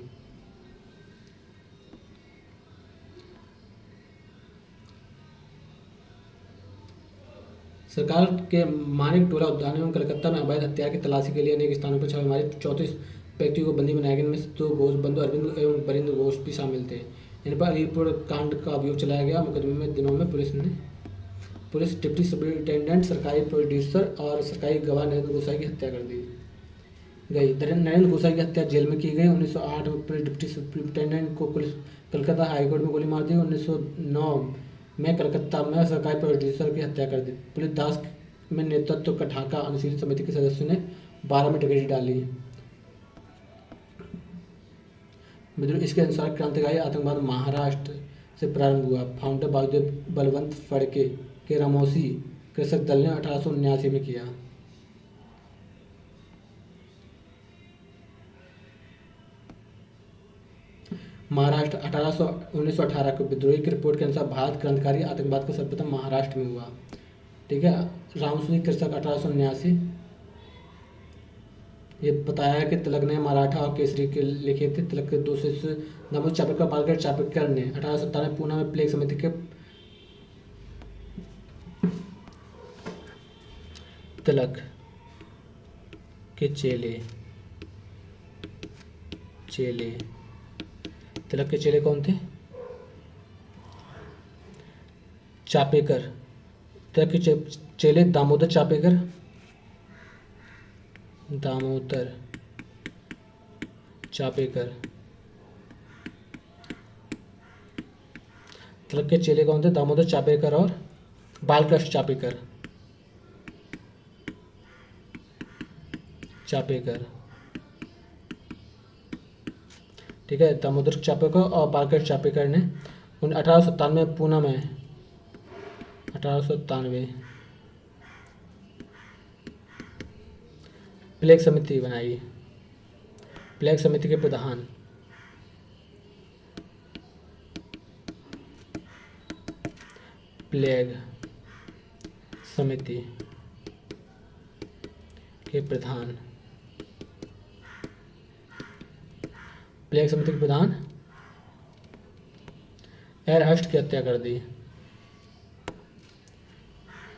सरकार के मानिक टोला उद्यान एवं कलकत्ता में अवैध हथियार की तलाशी के लिए अनेक स्थानों पर छापेमारी 34 व्यक्तियों को बंदी बनाया गया। इनमें से 2 घोष बंधु अरविंद एवं बरिंद घोष भी शामिल थे। इन पर अलीपुर कांड का अभियोग चलाया गया। मुकदमे में दिनों में पुलिस डिप्टी सुपरिटेंडेंट, सरकारी प्रोड्यूसर और सरकारी गवाह नरेंद्र गोसाई की हत्या कर दी गई। नरेंद्र गोसाई की हत्या जेल में की गई। 1908 में पुलिस डिप्टी सुपरिटेंडेंट को कलकत्ता हाईकोर्ट में गोली मार दी। 1909 में कलकत्ता में सरकारी प्रोड्यूसर की हत्या कर दी। पुलिस दास में नेतृत्व का ढाका अनुशीलन समिति के सदस्यों ने 12 में डकैती डाली। विद्रोह इसके अनुसार क्रांतिकारी आतंकवाद महाराष्ट्र से प्रारंभ हुआ। फाउंडर वासुदेव बलवंत फड़के के रामोसी कृषक दल ने 1879 में किया। महाराष्ट्र 1918 के विद्रोही की रिपोर्ट के अनुसार भारत क्रांतिकारी आतंकवाद का सर्वप्रथम महाराष्ट्र में हुआ। ठीक है। रामसूरी कृषक 1879। ये बताया कि तिलक ने मराठा और केसरी के लिखे थे। तिलक के 2 शिष्य दामोदर चापकर, बालगढ़ चापकर ने 1897 में पूना में प्लेग समिति के तिलक के तिलक के चेले कौन थे? चापेकर। तिलक के चेले दामोदर चापेकर, तिलक के चेले कौन थे? दामोदर चापेकर और बालकृष्ण चापेकर। ठीक है। दामोदर चापेकर और बालकृष्ण चापेकर ने 1897 में पूना में 1897 प्लेग समिति बनाई। प्लेग समिति के प्रधान प्लेग समिति के प्रधान एयरहस्ट की हत्या कर दी।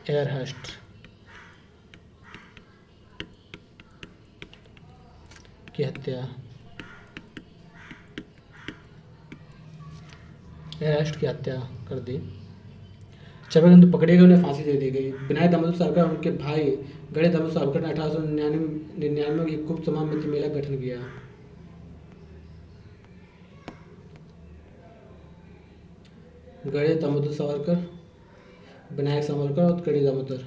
एयरहस्ट की हत्या कर दी। चापेकर तो पकड़े गए, उन्हें फांसी दे दी गई। विनायक दामोदर सावरकर और उनके भाई गणेश दामोदर सावरकर ने 1899 में गुप्त समाज मित्र मेला का गठन किया। गणेश दामोदर सावरकर, विनायक सावरकर और गणेश दामोदर।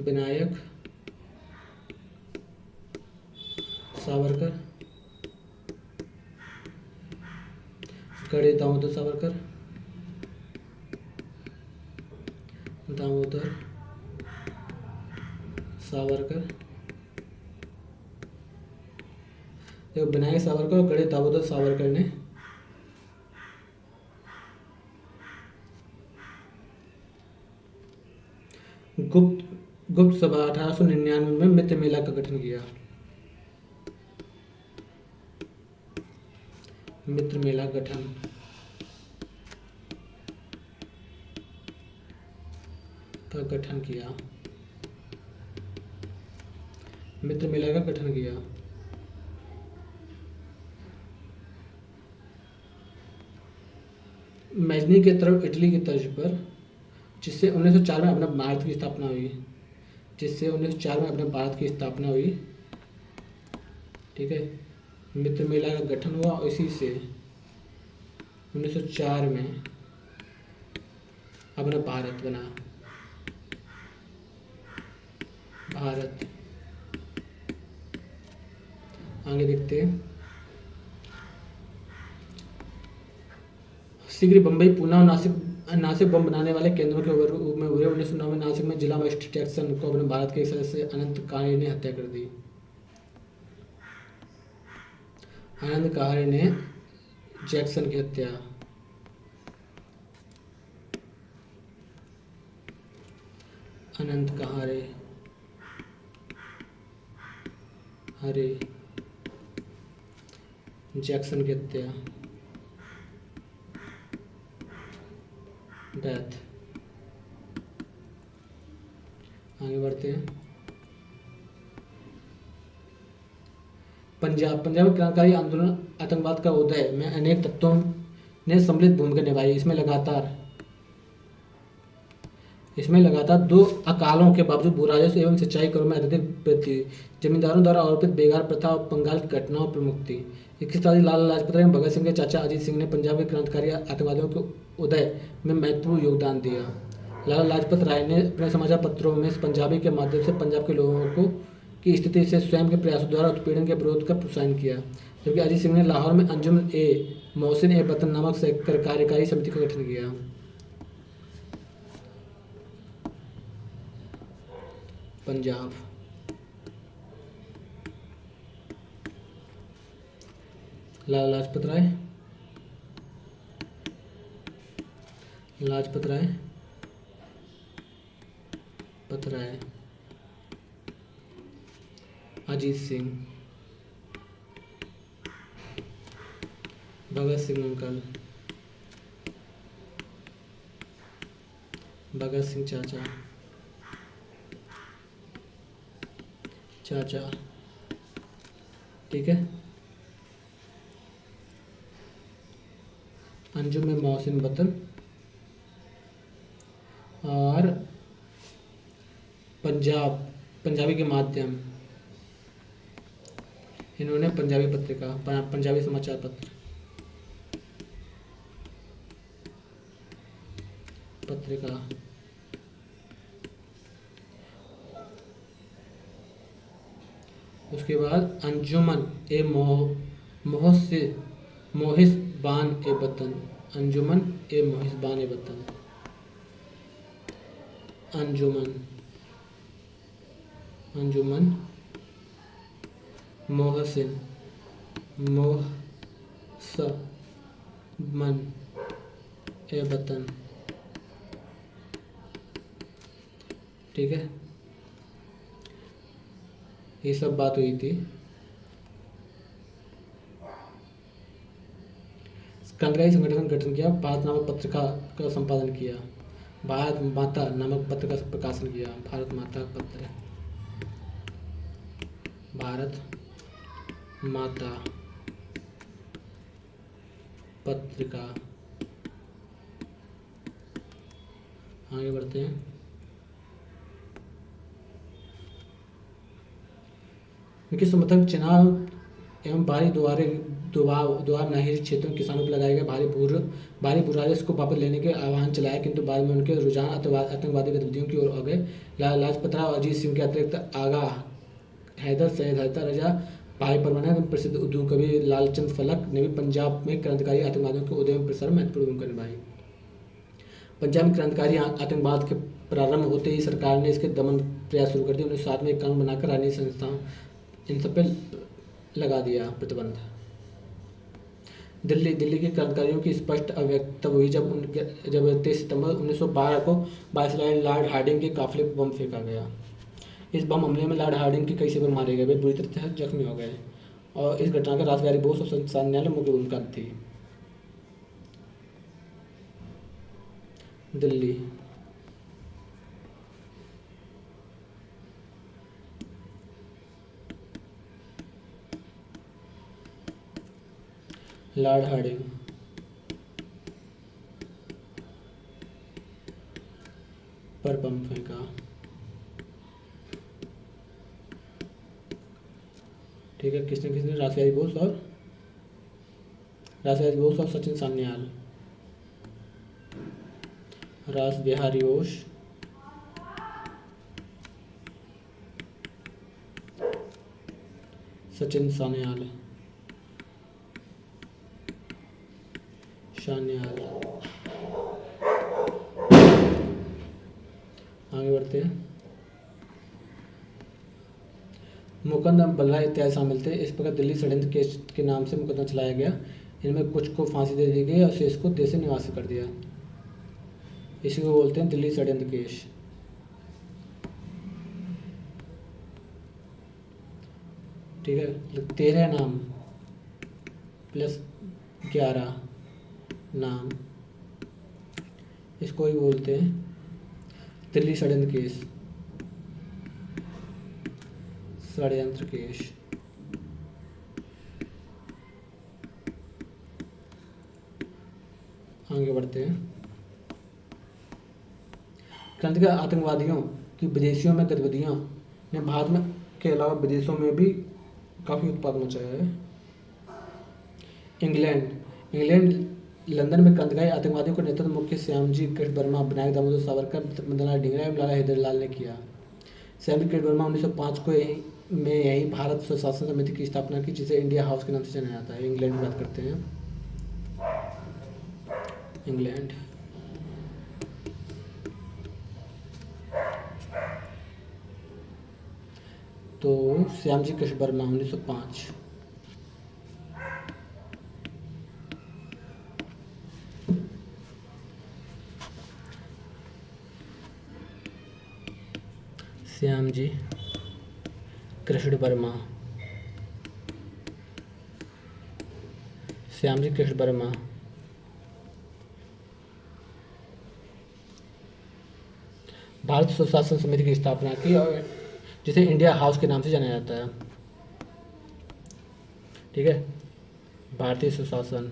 विनायक सावरकर, गणेश दामोदर सावरकर, विनायक सावरकर और गणेश दामोदर सावरकर ने गुप्त सभा 1899 में मित्र मेला का गठन किया। मित्र मेला गठन किया। मैजनी के तरफ इटली की तर्ज पर, जिससे 1904 में अपने भारत की स्थापना हुई। ठीक है। मित्र मेला का गठन हुआ और इसी से 1904 में अपना भारत बना। आगे देखते हैं। शीघ्र बम्बई, पूना और नासिक नासिक बम बनाने वाले केंद्रों के रूप में हुए। 1909 में नासिक में जिला मजिस्ट्रेट जैक्सन को अपने भारत के एक सदस्य अनंत कहारी ने हत्या कर दी। अनंत कहारी ने जैक्सन की हत्या। अनंत कहारे हरे जैक्सन की हत्या, डेथ। आगे बढ़ते हैं। पंजाब में क्रांतिकारी आंदोलन आतंकवाद का उदय में अनेक तत्वों ने सम्मिलित भूमिका निभाई। इसमें लगातार दो अकालों के बावजूद भूराजस्व एवं सिंचाई करों में अत्यधिक वृद्धि, जमींदारों द्वारा आरोपित बेगार प्रथा और बंगाल की घटनाओं प्रमुख थी। इसके साथ ही लाला लाजपत राय एवं भगत सिंह के चाचा अजीत सिंह ने पंजाब के क्रांतिकारी आतंकवादियों के उदय में महत्वपूर्ण योगदान दिया। लाला लाजपत राय ने अपने समाचार पत्रों में पंजाबी के माध्यम से पंजाब के लोगों को की स्थिति से स्वयं के प्रयासों द्वारा उत्पीड़न के विरोध का प्रोत्साहन किया, जबकि अजीत सिंह ने लाहौर में अंजुमन ए मोहसिन ए वतन नामक कार्यकारी समिति का गठन किया। पंजाब लाला लाजपत राय अजीत सिंह, भगत सिंह अंकल, भगत सिंह चाचा, ठीक है। अंजुम में मोहसिन वतन और पंजाबी के माध्यम इन्होंने पंजाबी पत्रिका, पंजाबी समाचार पत्रिका उसके बाद अंजुमन ए मोहिसबान ए वतन, अंजुमन ए मोहिसबान ए वतन, अंजुमन मोहसिन ए वतन, ठीक है। ये सब बात हुई थी। क्रांतिकारी संगठन का गठन किया, भारत नामक पत्रिका का संपादन किया, भारत माता नामक पत्र का प्रकाशन किया, भारत माता पत्रिका। आगे बढ़ते हैं। उनके समर्थक चुनाव एवं भारी दुआर नाहिरी क्षेत्रों में किसानों पर लगाए गए भारी भूराजस्व को वापस लेने के आह्वान चलाया, किंतु बाद में उनके रुझान आतंकवादी गतिविधियों की ओर हो गए। लाला लाजपत राय और अजीत सिंह के अतिरिक्त आगा हैदर, सैयद हैदर रजा, भाई परमानंद, प्रसिद्ध उर्दू कवि लालचंद फलक ने भी पंजाब में क्रांतिकारी आतंकवादियों के उदय में प्रसार महत्वपूर्ण भूमिका निभाई। पंजाब में क्रांतिकारी आतंकवाद के प्रारंभ होते ही सरकार ने इसके दमन प्रयास शुरू कर दिए। 1907 में एक कानून बनाकर राजनीतिक संस्थाओं इन सब पे लगा दिया प्रतिबंध। दिल्ली के क्रांतिकारियों की स्पष्ट अव्यक्तता हुई जब 23 सितंबर 1912 को वायसराय लॉर्ड हार्डिंग के काफिले पर बम फेंका गया। इस बम हमले में लॉर्ड हार्डिंग के कई सिपाही मारे गए, वे बुरी तरह से जख्मी हो गए और इस घटना का रासबिहारी बोस और संचालन न्यायालय मुख्य भूमिका थी। दिल्ली लॉर्ड हार्डिंग पर बम फेंका, ठीक है। किसने रासबिहारी बोस और सचिन सान्याल, रासबिहारी बोस, सचिन सान्याल, आगे बढ़ते हैं। मुकंद बल्ला इत्यादि शामिल थे। इस प्रकार दिल्ली षड्यंत्र केस के नाम से मुकदमा चलाया गया। इनमें कुछ को फांसी दे दी गई और शेष को देश से निवासित कर दिया। इसी को बोलते हैं दिल्ली षड्यंत्र केस। ठीक है, 13 नाम प्लस 11 नाम, इसको ही बोलते हैं दिल्ली षड्यंत्र केस। षड्यंत्र केस। आगे बढ़ते हैं। क्रांतिकारी आतंकवादियों की विदेशियों में गतिविधियां ने भारत में के अलावा विदेशों में भी काफ़ी उत्पाद मचाया है। इंग्लैंड लंदन में क्रांतिकारी आतंकवादियों का नेतृत्व मुख्य श्यामजी कृष्ण वर्मा, विनायक दामोदर सावरकर, मदनलाल ढींगरा एवं लाला हृदयलाल ने किया। श्यामजी कृष्ण वर्मा 1905 को यही भारत स्वशासन समिति की स्थापना की, जिसे इंडिया हाउस के नाम से जाना जाता है। इंग्लैंड की बात करते हैं। इंग्लैंड तो श्यामजी कृष्ण वर्मा 1905। श्यामजी कृष्ण वर्मा, श्यामजी कृष्ण वर्मा भारत स्वशासन समिति की स्थापना की और जिसे इंडिया हाउस के नाम से जाना जाता है। ठीक है, भारतीय स्वशासन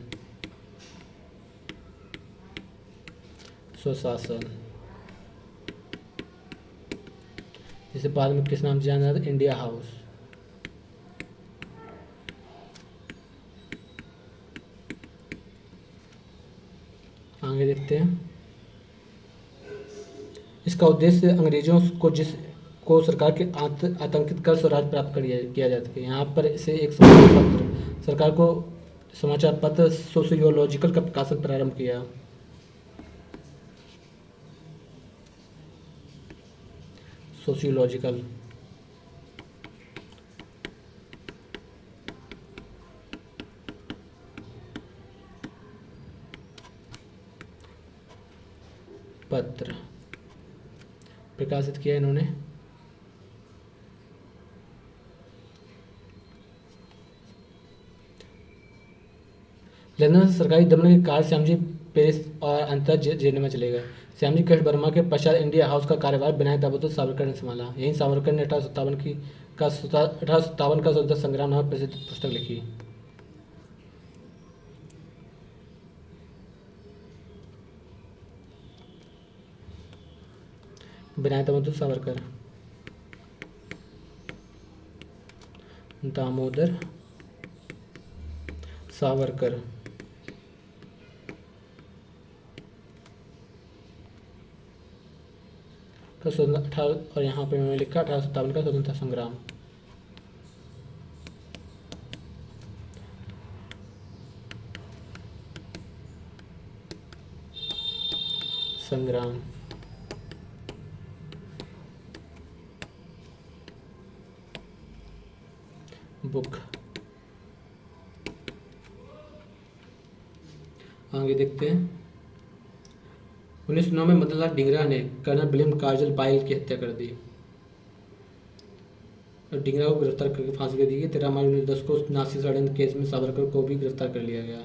जिसे बाद में किस नाम से जाना जाता है? India house. आगे देखते हैं। इसका उद्देश्य अंग्रेजों को सरकार के आतंकित कर स्वराज प्राप्त किया जा सके। यहाँ पर इसे एक सरकार को समाचार पत्र सोशियोलॉजिकल का प्रकाशन प्रारंभ किया। सोशियोलॉजिकल पत्र प्रकाशित किया इन्होंने। लंदन से सरकारी दमन के कारण श्यामजी पेरिस और अंतर जेल में चले गए। श्यामजी कृष्ण वर्मा के पश्चात इंडिया हाउस का कार्यभार विनायक दामोदर सावरकर ने संभाला। यहीं सावरकर ने 1857 का स्वतंत्रता संग्राम नामक प्रसिद्ध पुस्तक लिखी। विनायक दामोदर सावरकर, दामोदर सावरकर का स्वतंत्र और यहाँ पे मैंने लिखा 1857 का स्वतंत्रता संग्राम। बुक। आगे देखते हैं। 1909 में मदनलाल ढींगरा ने कर्नल विलियम कार्जल बाइल की हत्या कर दी और ढींगरा को गिरफ्तार करके फांसी दे दी गई। 13 मार्च 1910 को नासिक षड्यंत्र केस में सावरकर को भी गिरफ्तार कर लिया गया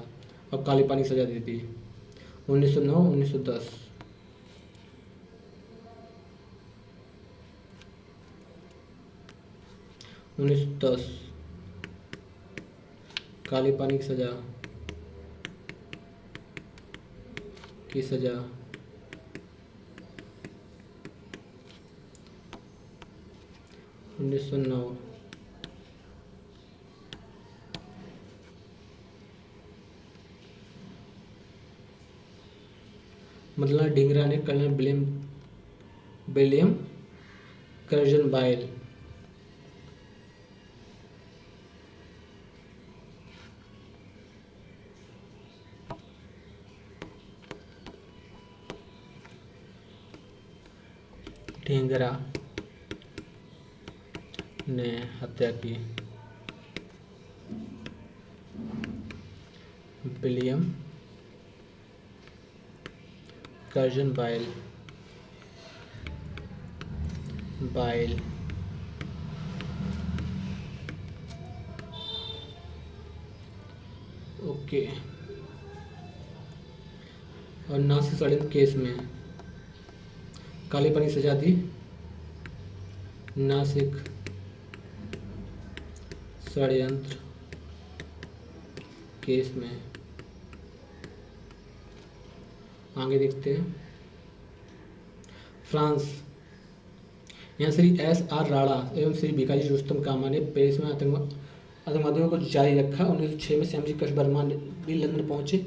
और काली पानी की सजा दे दी। 1909-1910 1910 काली पानी की सजा 1909 मदनलाल ढींगरा ने colonel William Curzon Wyllie Dhingra ने हत्या की। William Curzon Wyllie okay. और नासिक षड्यंत्र केस में काले पानी की सजा दी। नासिक षड्यंत्र केस में आगे देखते हैं। फ्रांस, यहाँ श्री S.R. राणा एवं श्री भिकाजी रुस्तम कामा ने पेरिस में आतंकवादियों को जारी रखा। 1906 में श्यामजी कृष्ण वर्मा भी लंदन पहुंचे,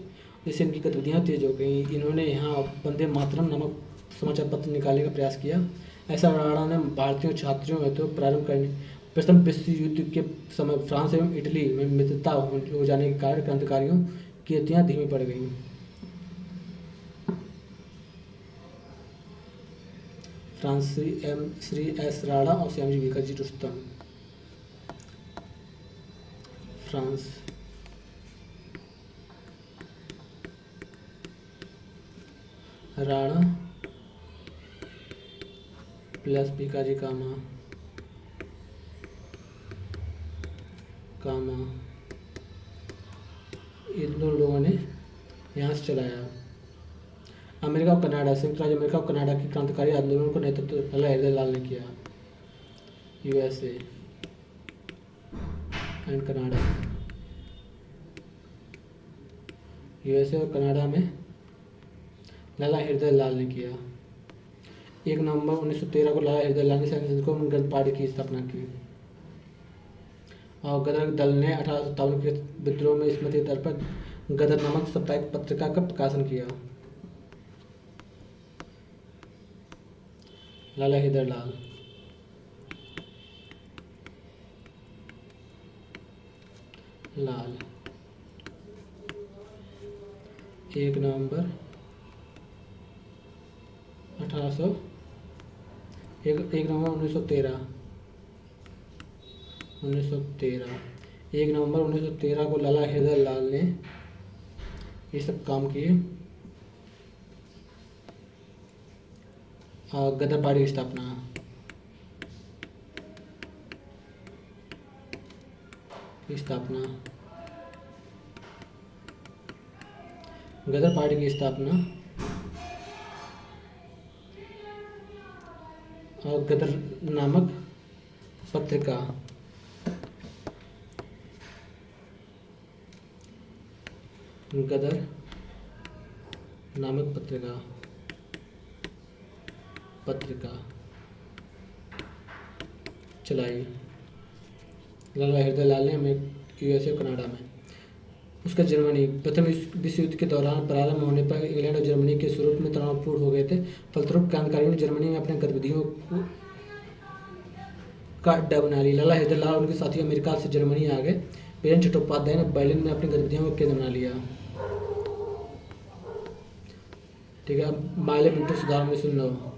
जिससे इनकी गतिविधियाँ तेज हो गई। इन्होंने यहाँ वंदे मातरम नामक समाचार पत्र निकालने का प्रयास किया। ऐसा राणा ने भारतीय छात्रों हेतु प्रारंभ करने प्रथम विश्व युद्ध के समय फ्रांस एवं इटली में मित्रता हो जाने के कारण क्रांतिकारियों की गतियाँ धीमी पड़ गईं। France Shri S. राणा और श्यामजी भिकाजी रुस्तम। फ्रांस राणा प्लस भिकाजी कामा इन दोनों लोगों ने यहाँ से चलाया। अमेरिका और कनाडा, संयुक्त राज्य अमेरिका और कनाडा की क्रांतिकारी आंदोलन को नेतृत्व लाला हरदयाल ने किया। USA एंड कनाडा, USA और कनाडा में लाला हरदयाल ने किया। 1 नवंबर 1913 को लाला हरदयाल ने संघ को गदर पार्टी की स्थापना की और गदर दल ने 1857 के विद्रोह में स्मृति तौर पर गदर नामक साप्ताहिक पत्रिका का प्रकाशन किया। लाला हरदयाल लाल 1 नवंबर 1 नवंबर 1913 1 नवंबर 1913 को लाला हरदयाल ने ये सब काम किए और गदर पार्टी की स्थापना। गदर पार्टी की स्थापना और गदर नामक पत्रिका चलाई लाला हरदयाल ने USA और कनाडा में। उसका जर्मनी, प्रथम विश्व युद्ध के दौरान प्रारंभ होने पर इंग्लैंड और जर्मनी के स्वरूप में तनावपूर्ण हो गए थे। फलस्वरूप क्रांतिकारियों ने जर्मनी में अपने गतिविधियों का अड्डा बना लिया। लाला हरदयाल और उनके साथी अमेरिका से जर्मनी आ गए। वीरेंद्र चट्टोपाध्याय ने बर्लिन में अपनी गतिविधियों का केंद्र बना लिया। ठीक है, अब माले मिंटो सुधार में सुन लो।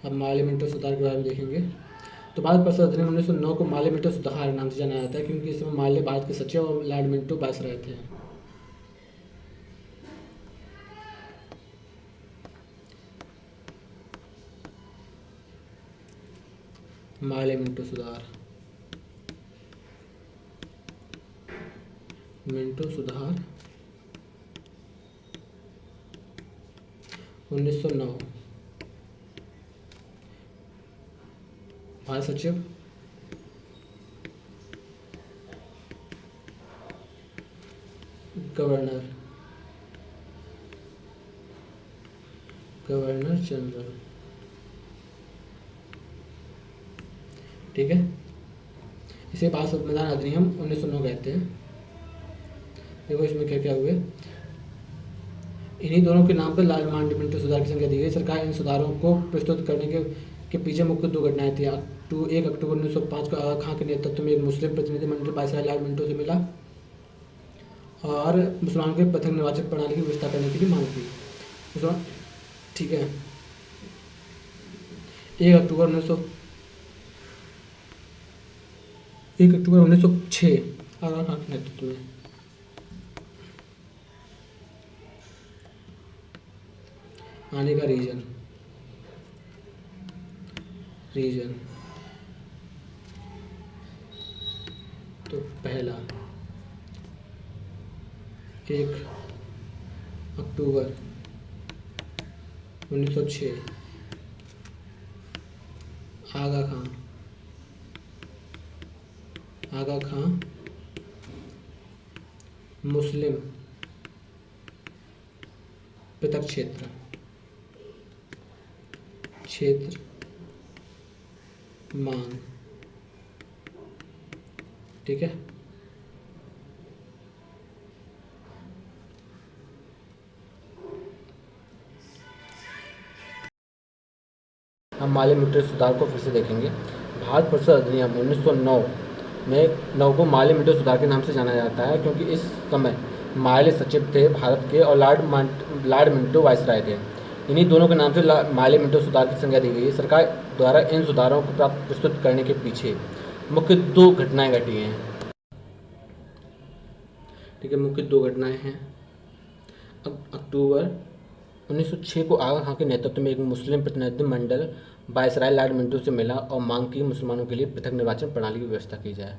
अब माले मिंटो सुधार के बारे में देखेंगे। तो भारत परिषद अधिनियम 1909 को माले मिंटो सुधार नाम से जाना जाता है, क्योंकि इस समय माले भारत के सचिव और लॉर्ड मिंटो वायसराय थे। माले मिंटो सुधार 1909। भारत सचिव गवर्नर जनरल। ठीक है, इसे भारत संविधान अधिनियम 1909 कहते हैं। देखो इसमें क्या क्या हुए। इन्हीं दोनों के नाम पर लाल मिंटो सुधार की संख्या दी गई। सरकार इन सुधारों को प्रस्तुत करने के पीछे मुख्य 2 घटनाएं थी। 1 अक्टूबर 1905 को आगा खां के नेतृत्व में एक मुस्लिम प्रतिनिधिमंडल वायसराय लॉर्ड मिंटो से मिला और मुसलमानों के पृथक निर्वाचन प्रणाली की व्यवस्था करने की भी मांग की। मुसलमान, ठीक है, 1 अक्टूबर 1906 आगा खान के नेतृत्व में आने का रीजन तो पहला 1 अक्टूबर 1906 आगा खां मुस्लिम पृथक क्षेत्र मांग, ठीक है। हम माली मीटर सुधार को फिर से देखेंगे। भारत परिषद अधिनियम 1909 में नौ को माली मीटर सुधार के नाम से जाना जाता है, क्योंकि इस समय माली सचिव थे भारत के और लॉर्ड मिंटो वायसराय थे। इन्हीं दोनों के नाम से माली मीटर सुधार की संज्ञा दी गई है। सरकार द्वारा इन सुधारों को प्रस्तुत करने के पीछे मुख्य 2 घटनाएं घटी हैं, ठीक है। मुख्य 2 घटनाएं हैं। अक्टूबर 1906 को आगा खां के नेतृत्व में एक मुस्लिम प्रतिनिधि मंडल वायसराय लॉर्ड मिंटो से मिला और मांग की मुसलमानों के लिए पृथक निर्वाचन प्रणाली की व्यवस्था की जाए।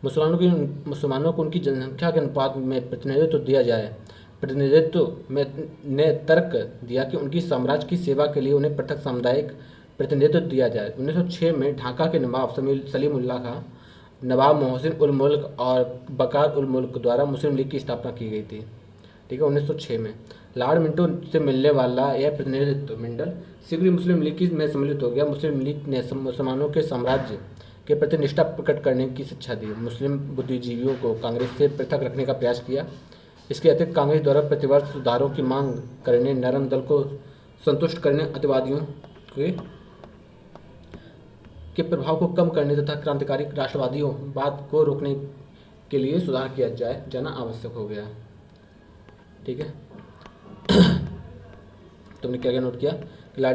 मुसलमानों को उनकी जनसंख्या के अनुपात में प्रतिनिधित्व दिया जाए। प्रतिनिधित्व में ने तर्क दिया कि उनकी साम्राज्य की सेवा के लिए उन्हें पृथक सामुदायिक प्रतिनिधित्व दिया जाए। 1906 में ढाका के नवाब सलीमुल्लाह खां, नवाब मोहसिन उल मुल्क और बकार उल मुल्क द्वारा मुस्लिम लीग की स्थापना की गई थी, ठीक है। 1906 में लॉर्ड मिंटो से मिलने वाला यह प्रतिनिधित्व मंडल शीघ्र मुस्लिम लीग में सम्मिलित हो गया। मुस्लिम लीग ने मुसलमानों के साम्राज्य के प्रति निष्ठा प्रकट करने की शिक्षा दी। मुस्लिम बुद्धिजीवियों को कांग्रेस से पृथक रखने का प्रयास किया। इसके अतिरिक्त कांग्रेस द्वारा प्रतिवर्ष सुधारों की मांग करने, नरम दल को संतुष्ट करने, अतिवादियों के प्रभाव को कम करने तथा क्रांतिकारी राष्ट्रवादियों बात को रोकने के लिए सुधार किया जाना आवश्यक हो गया, ठीक है। तुमने क्या क्या नोट किया? माले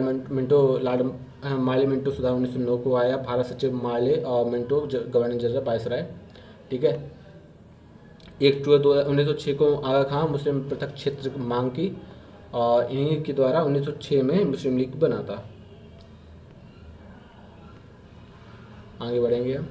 मिंटो सुधार 1909 को आया। भारत सचिव माले और मिंटो गवर्नर जनरल वायसराय, ठीक है। 1 अक्टूबर 1906 को आगा खां मुस्लिम पृथक क्षेत्र की मांग की और इन्हीं के द्वारा 1906 में मुस्लिम लीग बना था। आगे बढ़ेंगे हम।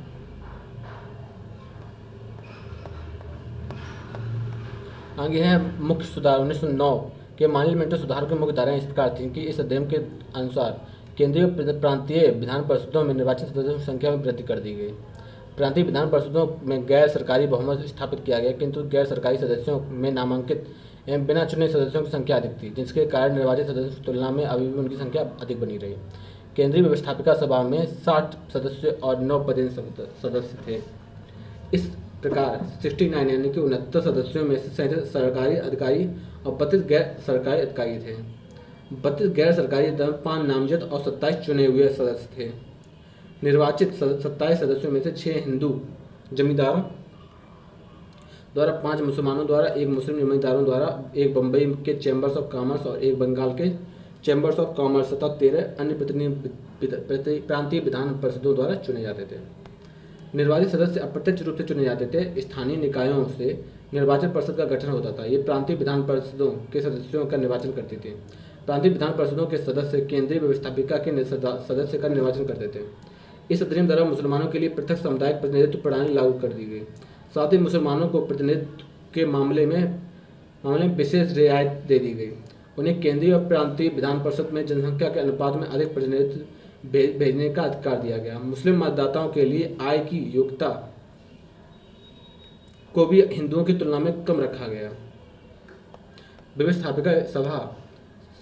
आगे है मुख्य सुधार 1909 के माली मीटर सुधार की मुख्य धाराएं इस प्रकार थीं कि इस अध्ययन के अनुसार केंद्रीय प्रांतीय विधान परिषदों में निर्वाचित सदस्यों की संख्या में वृद्धि कर दी गई। प्रांतीय विधान परिषदों में गैर सरकारी बहुमत स्थापित किया गया, किंतु गैर सरकारी सदस्यों में नामांकित एवं बिना चुने सदस्यों की संख्या अधिक थी, जिसके कारण निर्वाचित सदस्यों की तुलना में अभी भी उनकी संख्या अधिक बनी रही। केंद्रीय व्यवस्थापिका सभा में 60 सदस्य और 9 पदेन सदस्य थे। इस प्रकार 69 यानी कि 69 सदस्यों में से 37 सरकारी अधिकारी और 32 गैर सरकारी अधिकारी थे। 32 गैर सरकारी दल 5 नामजद और 27 चुने हुए सदस्य थे। निर्वाचित 27 सदस्यों में से 6 हिंदू जमींदारों द्वारा, 5 मुसलमानों द्वारा, 1 मुस्लिम जमींदारों द्वारा, 1 बम्बई के चैम्बर्स ऑफ कॉमर्स और 1 बंगाल के चैम्बर्स ऑफ कॉमर्स तथा 13 अन्य प्रांतीय विधान परिषदों द्वारा चुने जाते थे। निर्वाचित सदस्य अप्रत्यक्ष रूप से चुने जाते थे। स्थानीय निकायों से निर्वाचन परिषद का गठन होता था। ये प्रांतीय विधान परिषदों के सदस्यों का निर्वाचन करती थी। प्रांतीय विधान परिषदों के सदस्य केंद्रीय व्यवस्थापिका के सदस्य का निर्वाचन करते थे। इस अधिनियम द्वारा मुसलमानों के लिए पृथक सामुदायिक प्रतिनिधित्व प्रणाली लागू कर दी गई। साथ ही मुसलमानों को प्रतिनिधित्व के मामले में विशेष रियायत दे दी गई। उन्हें केंद्रीय और प्रांतीय विधान परिषद में जनसंख्या के अनुपात में अधिक प्रतिनिधित्व भेजने का अधिकार दिया गया। मुस्लिम मतदाताओं के लिए आय की योग्यता को भी हिंदुओं की तुलना में कम रखा गया। व्यवस्थापिका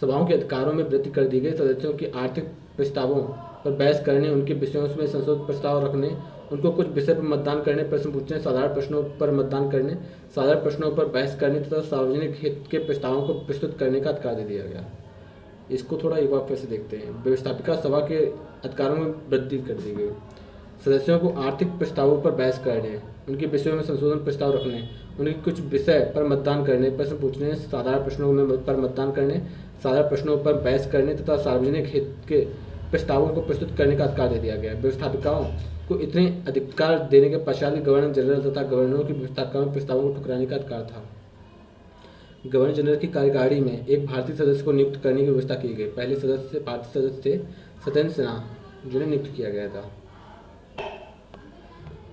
सभाओं के अधिकारों में वृद्धि कर दी गई। सदस्यों की आर्थिक प्रस्तावों पर बहस करने, उनके विषयों में संशोधित प्रस्ताव रखने, उनको कुछ विषय पर मतदान करने, प्रश्न पूछने, साधारण प्रश्नों पर मतदान करने, साधारण प्रश्नों पर बहस करने तथा सार्वजनिक हित के प्रस्तावों को प्रस्तुत करने का अधिकार दे दिया गया। इसको थोड़ा एक बार फिर से देखते हैं। व्यवस्थापिका सभा के अधिकारों में वृद्धि कर दी गई। सदस्यों को आर्थिक प्रस्तावों पर बहस करने, उनके विषयों में संशोधन प्रस्ताव रखने, उनके कुछ विषय पर मतदान करने, प्रश्न पूछने, साधारण प्रश्नों में पर मतदान करने, साधारण प्रश्नों पर बहस करने तथा सार्वजनिक हित के प्रस्तावों को प्रस्तुत करने का अधिकार दे दिया गया। व्यवस्थापिकाओं को इतने अधिकार देने के पश्चात भी गवर्नर जनरल तथा गवर्नरों की व्यवस्थापिकाओं प्रस्तावों को ठुकराने का अधिकार था। गवर्नर जनरल की कार्यकारिणी में एक भारतीय सदस्य को नियुक्त करने की व्यवस्था की गई। पहले सदस्य भारतीय सदस्य थे सत्येंद्र सिन्हा, जिन्हें नियुक्त किया गया था।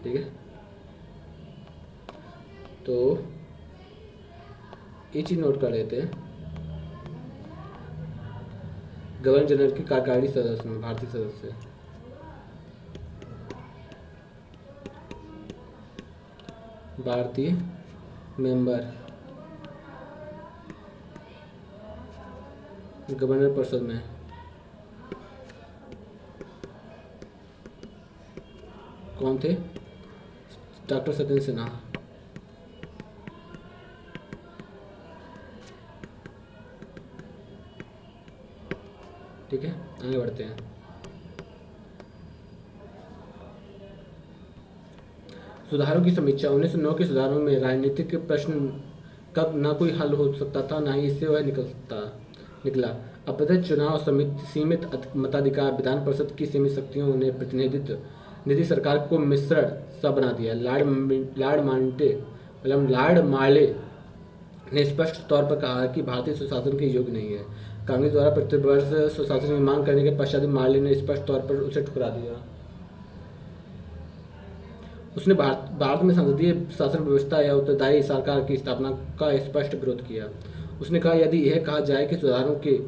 ठीक है, तो ये चीज नोट कर लेते हैं। गवर्नर जनरल की कार्यकारिणी सदस्य में भारतीय सदस्य, भारतीय मेंबर गवर्नर परिषद में कौन थे? डॉक्टर सत्येंद्र सिन्हा। ठीक है, आगे बढ़ते हैं। सुधारों की समीक्षा। 1909 के सुधारों में राजनीतिक प्रश्न का न कोई हल हो सकता था, न ही इससे वह निकला। अप्रत्यक्ष चुनाव, सीमित मताधिकार, विधान परिषद की सीमित शक्तियों ने प्रतिनिधित्व नीति सरकार को मिश्रण सा बना दिया। लॉर्ड मार्ले ने स्पष्ट तौर पर कहा कि भारतीय सुशासन के योग्य नहीं है। कांग्रेस द्वारा प्रतिवर्ष सुशासन की मांग करने के पश्चात मार्ले ने स्पष्ट तौर पर उसे ठुकरा दिया। उसने भारत में संसदीय शासन व्यवस्था या उत्तरदायी सरकार की स्थापना का स्पष्ट विरोध किया। उसने कहा, यदि यह कहा जाए कि सुधारों के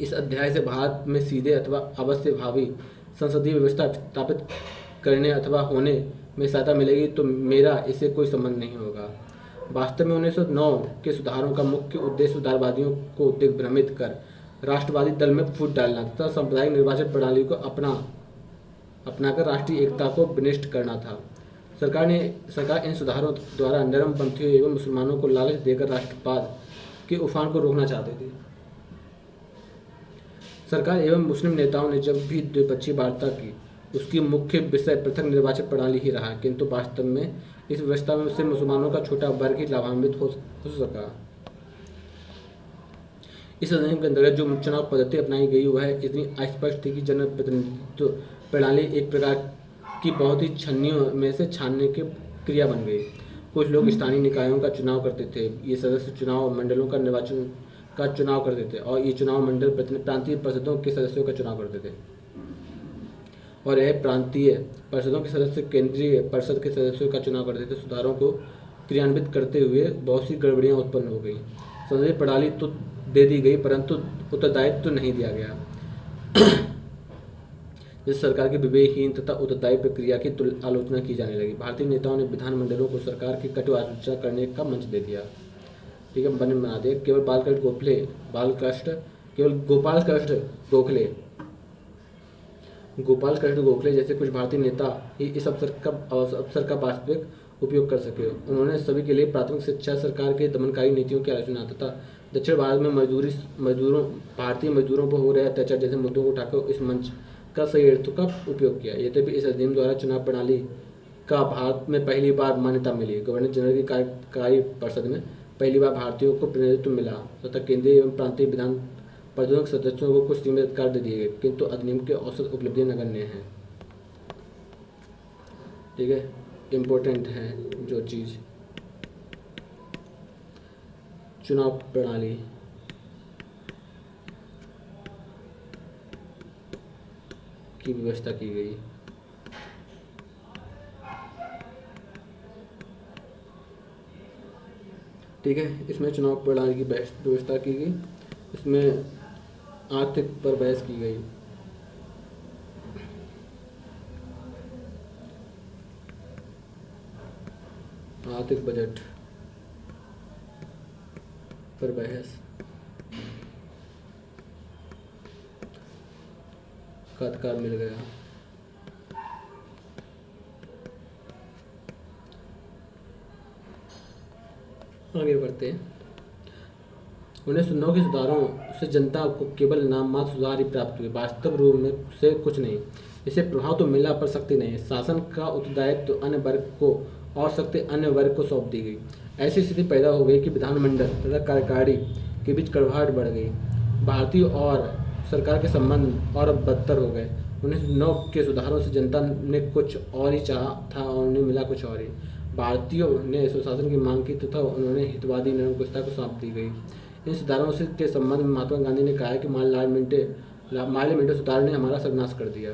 इस अध्याय से भारत में सीधे अथवा अवश्य भावी संसदीय व्यवस्था स्थापित करने अथवा होने में सहायता मिलेगी, तो मेरा इससे कोई संबंध नहीं होगा। वास्तव में 1909 के सुधारों का मुख्य उद्देश्य सुधारवादियों को दिग्भ्रमित कर राष्ट्रवादी दल में फूट डालना तथा सांप्रदायिक निर्वाचन प्रणाली को अपनाकर राष्ट्रीय एकता को विनष्ट करना था। सरकार इन सुधारों द्वारा नरमपंथियों एवं मुसलमानों को लालच देकर राष्ट्रवाद के उफान को रोकना चाहती थी। सरकार एवं मुस्लिम नेताओं ने जब भी द्विपक्षीय वार्ता की, उसकी मुख्य विषय पृथक निर्वाचन प्रणाली ही रहा, किंतु वास्तव में इस व्यवस्था में से मुसलमानों का छोटा वर्ग ही लाभान्वित हो सका। इस अधिनियम के अंतर्गत जो चुनाव पद्धति अपनाई गई वह इतनी अस्पष्ट थी कि जनप्रतिनिधित्व प्रणाली एक प्रकार की बहुत ही छन्नियों में से छानने की क्रिया बन गई। कुछ लोग स्थानीय निकायों का चुनाव करते थे, ये सदस्य चुनाव मंडलों का चुनाव करते थे, और ये चुनाव मंडल प्रांतीय परिषदों के सदस्यों का चुनाव करते थे, और यह प्रांतीय परिषदों के सदस्य केंद्रीय परिषद के सदस्यों का चुनाव करते थे। सुधारों को क्रियान्वित करते हुए बहुत सी गड़बड़ियां उत्पन्न हो गई। संसदीय प्रणाली तो दे दी गई, परंतु उत्तरदायित्व तो नहीं दिया गया। जिस सरकार की विवेकहीन तथा उत्तरदायी प्रक्रिया की आलोचना की जाने लगी। भारतीय नेताओं ने विधानमंडलों को सरकार की कटु आलोचना करने का मंच दे दिया। ठीक है, बना दिया। केवल गोपाल कृष्ण गोखले जैसे कुछ भारतीय नेता ही इस अवसर का वास्तविक उपयोग कर सके। उन्होंने सभी के लिए प्राथमिक शिक्षा, सरकार के दमनकारी नीतियों की आलोचना तथा दक्षिण भारत में भारतीय मजदूरों पर हो रहे अत्याचार जैसे मुद्दों को उठाकर इस मंच का सही अर्थों का उपयोग किया। यद्यपि इस अधिनियम द्वारा चुनाव प्रणाली का भारत में पहली बार मान्यता मिली, गवर्नर जनरल की कार्यकारी परिषद में पहली बार भारतीयों को प्रतिनिधित्व मिला तथा केंद्रीय एवं प्रांतीय विधान परिषदों के सदस्यों को कुछ सीमित अधिकार दे दिए गए, किंतु अधिनियम के औसत उपलब्धियां नगण्य हैं। ठीक है, इम्पोर्टेंट है जो चीज़ चुनाव प्रणाली की व्यवस्था की गई। ठीक है, इसमें चुनाव प्रणाली की व्यवस्था की गई, इसमें आर्थिक पर बहस की गई। आर्थिक बजट पर बहस का अधिकार मिल गया। आगे बढ़ते हैं। 1909 के सुधारों से जनता को केवल नाम मात्र सुधार ही प्राप्त हुए, वास्तव रूप में से कुछ नहीं। इसे प्रभाव तो मिला पर शक्ति नहीं। शासन का उत्तरदायित्व अन्य वर्ग को और शक्ति अन्य वर्ग को सौंप दी गई। ऐसी स्थिति पैदा हो गई कि विधानमंडल तथा कार्यकारी के बीच कड़वाहट बढ़ गई। भारतीय और सरकार के संबंध और बदतर हो गए। 1909 के सुधारों से जनता ने कुछ और ही चाहा था और उन्हें मिला कुछ और ही। भारतीयों ने सुशासन की मांग की तथा उन्होंने हितवादी निरंकुशता को सौंप दी गई। इन सुधारों से के संबंध में महात्मा गांधी ने कहा कि मार्लियामेंटो सुधार ने हमारा सर्वनाश कर दिया।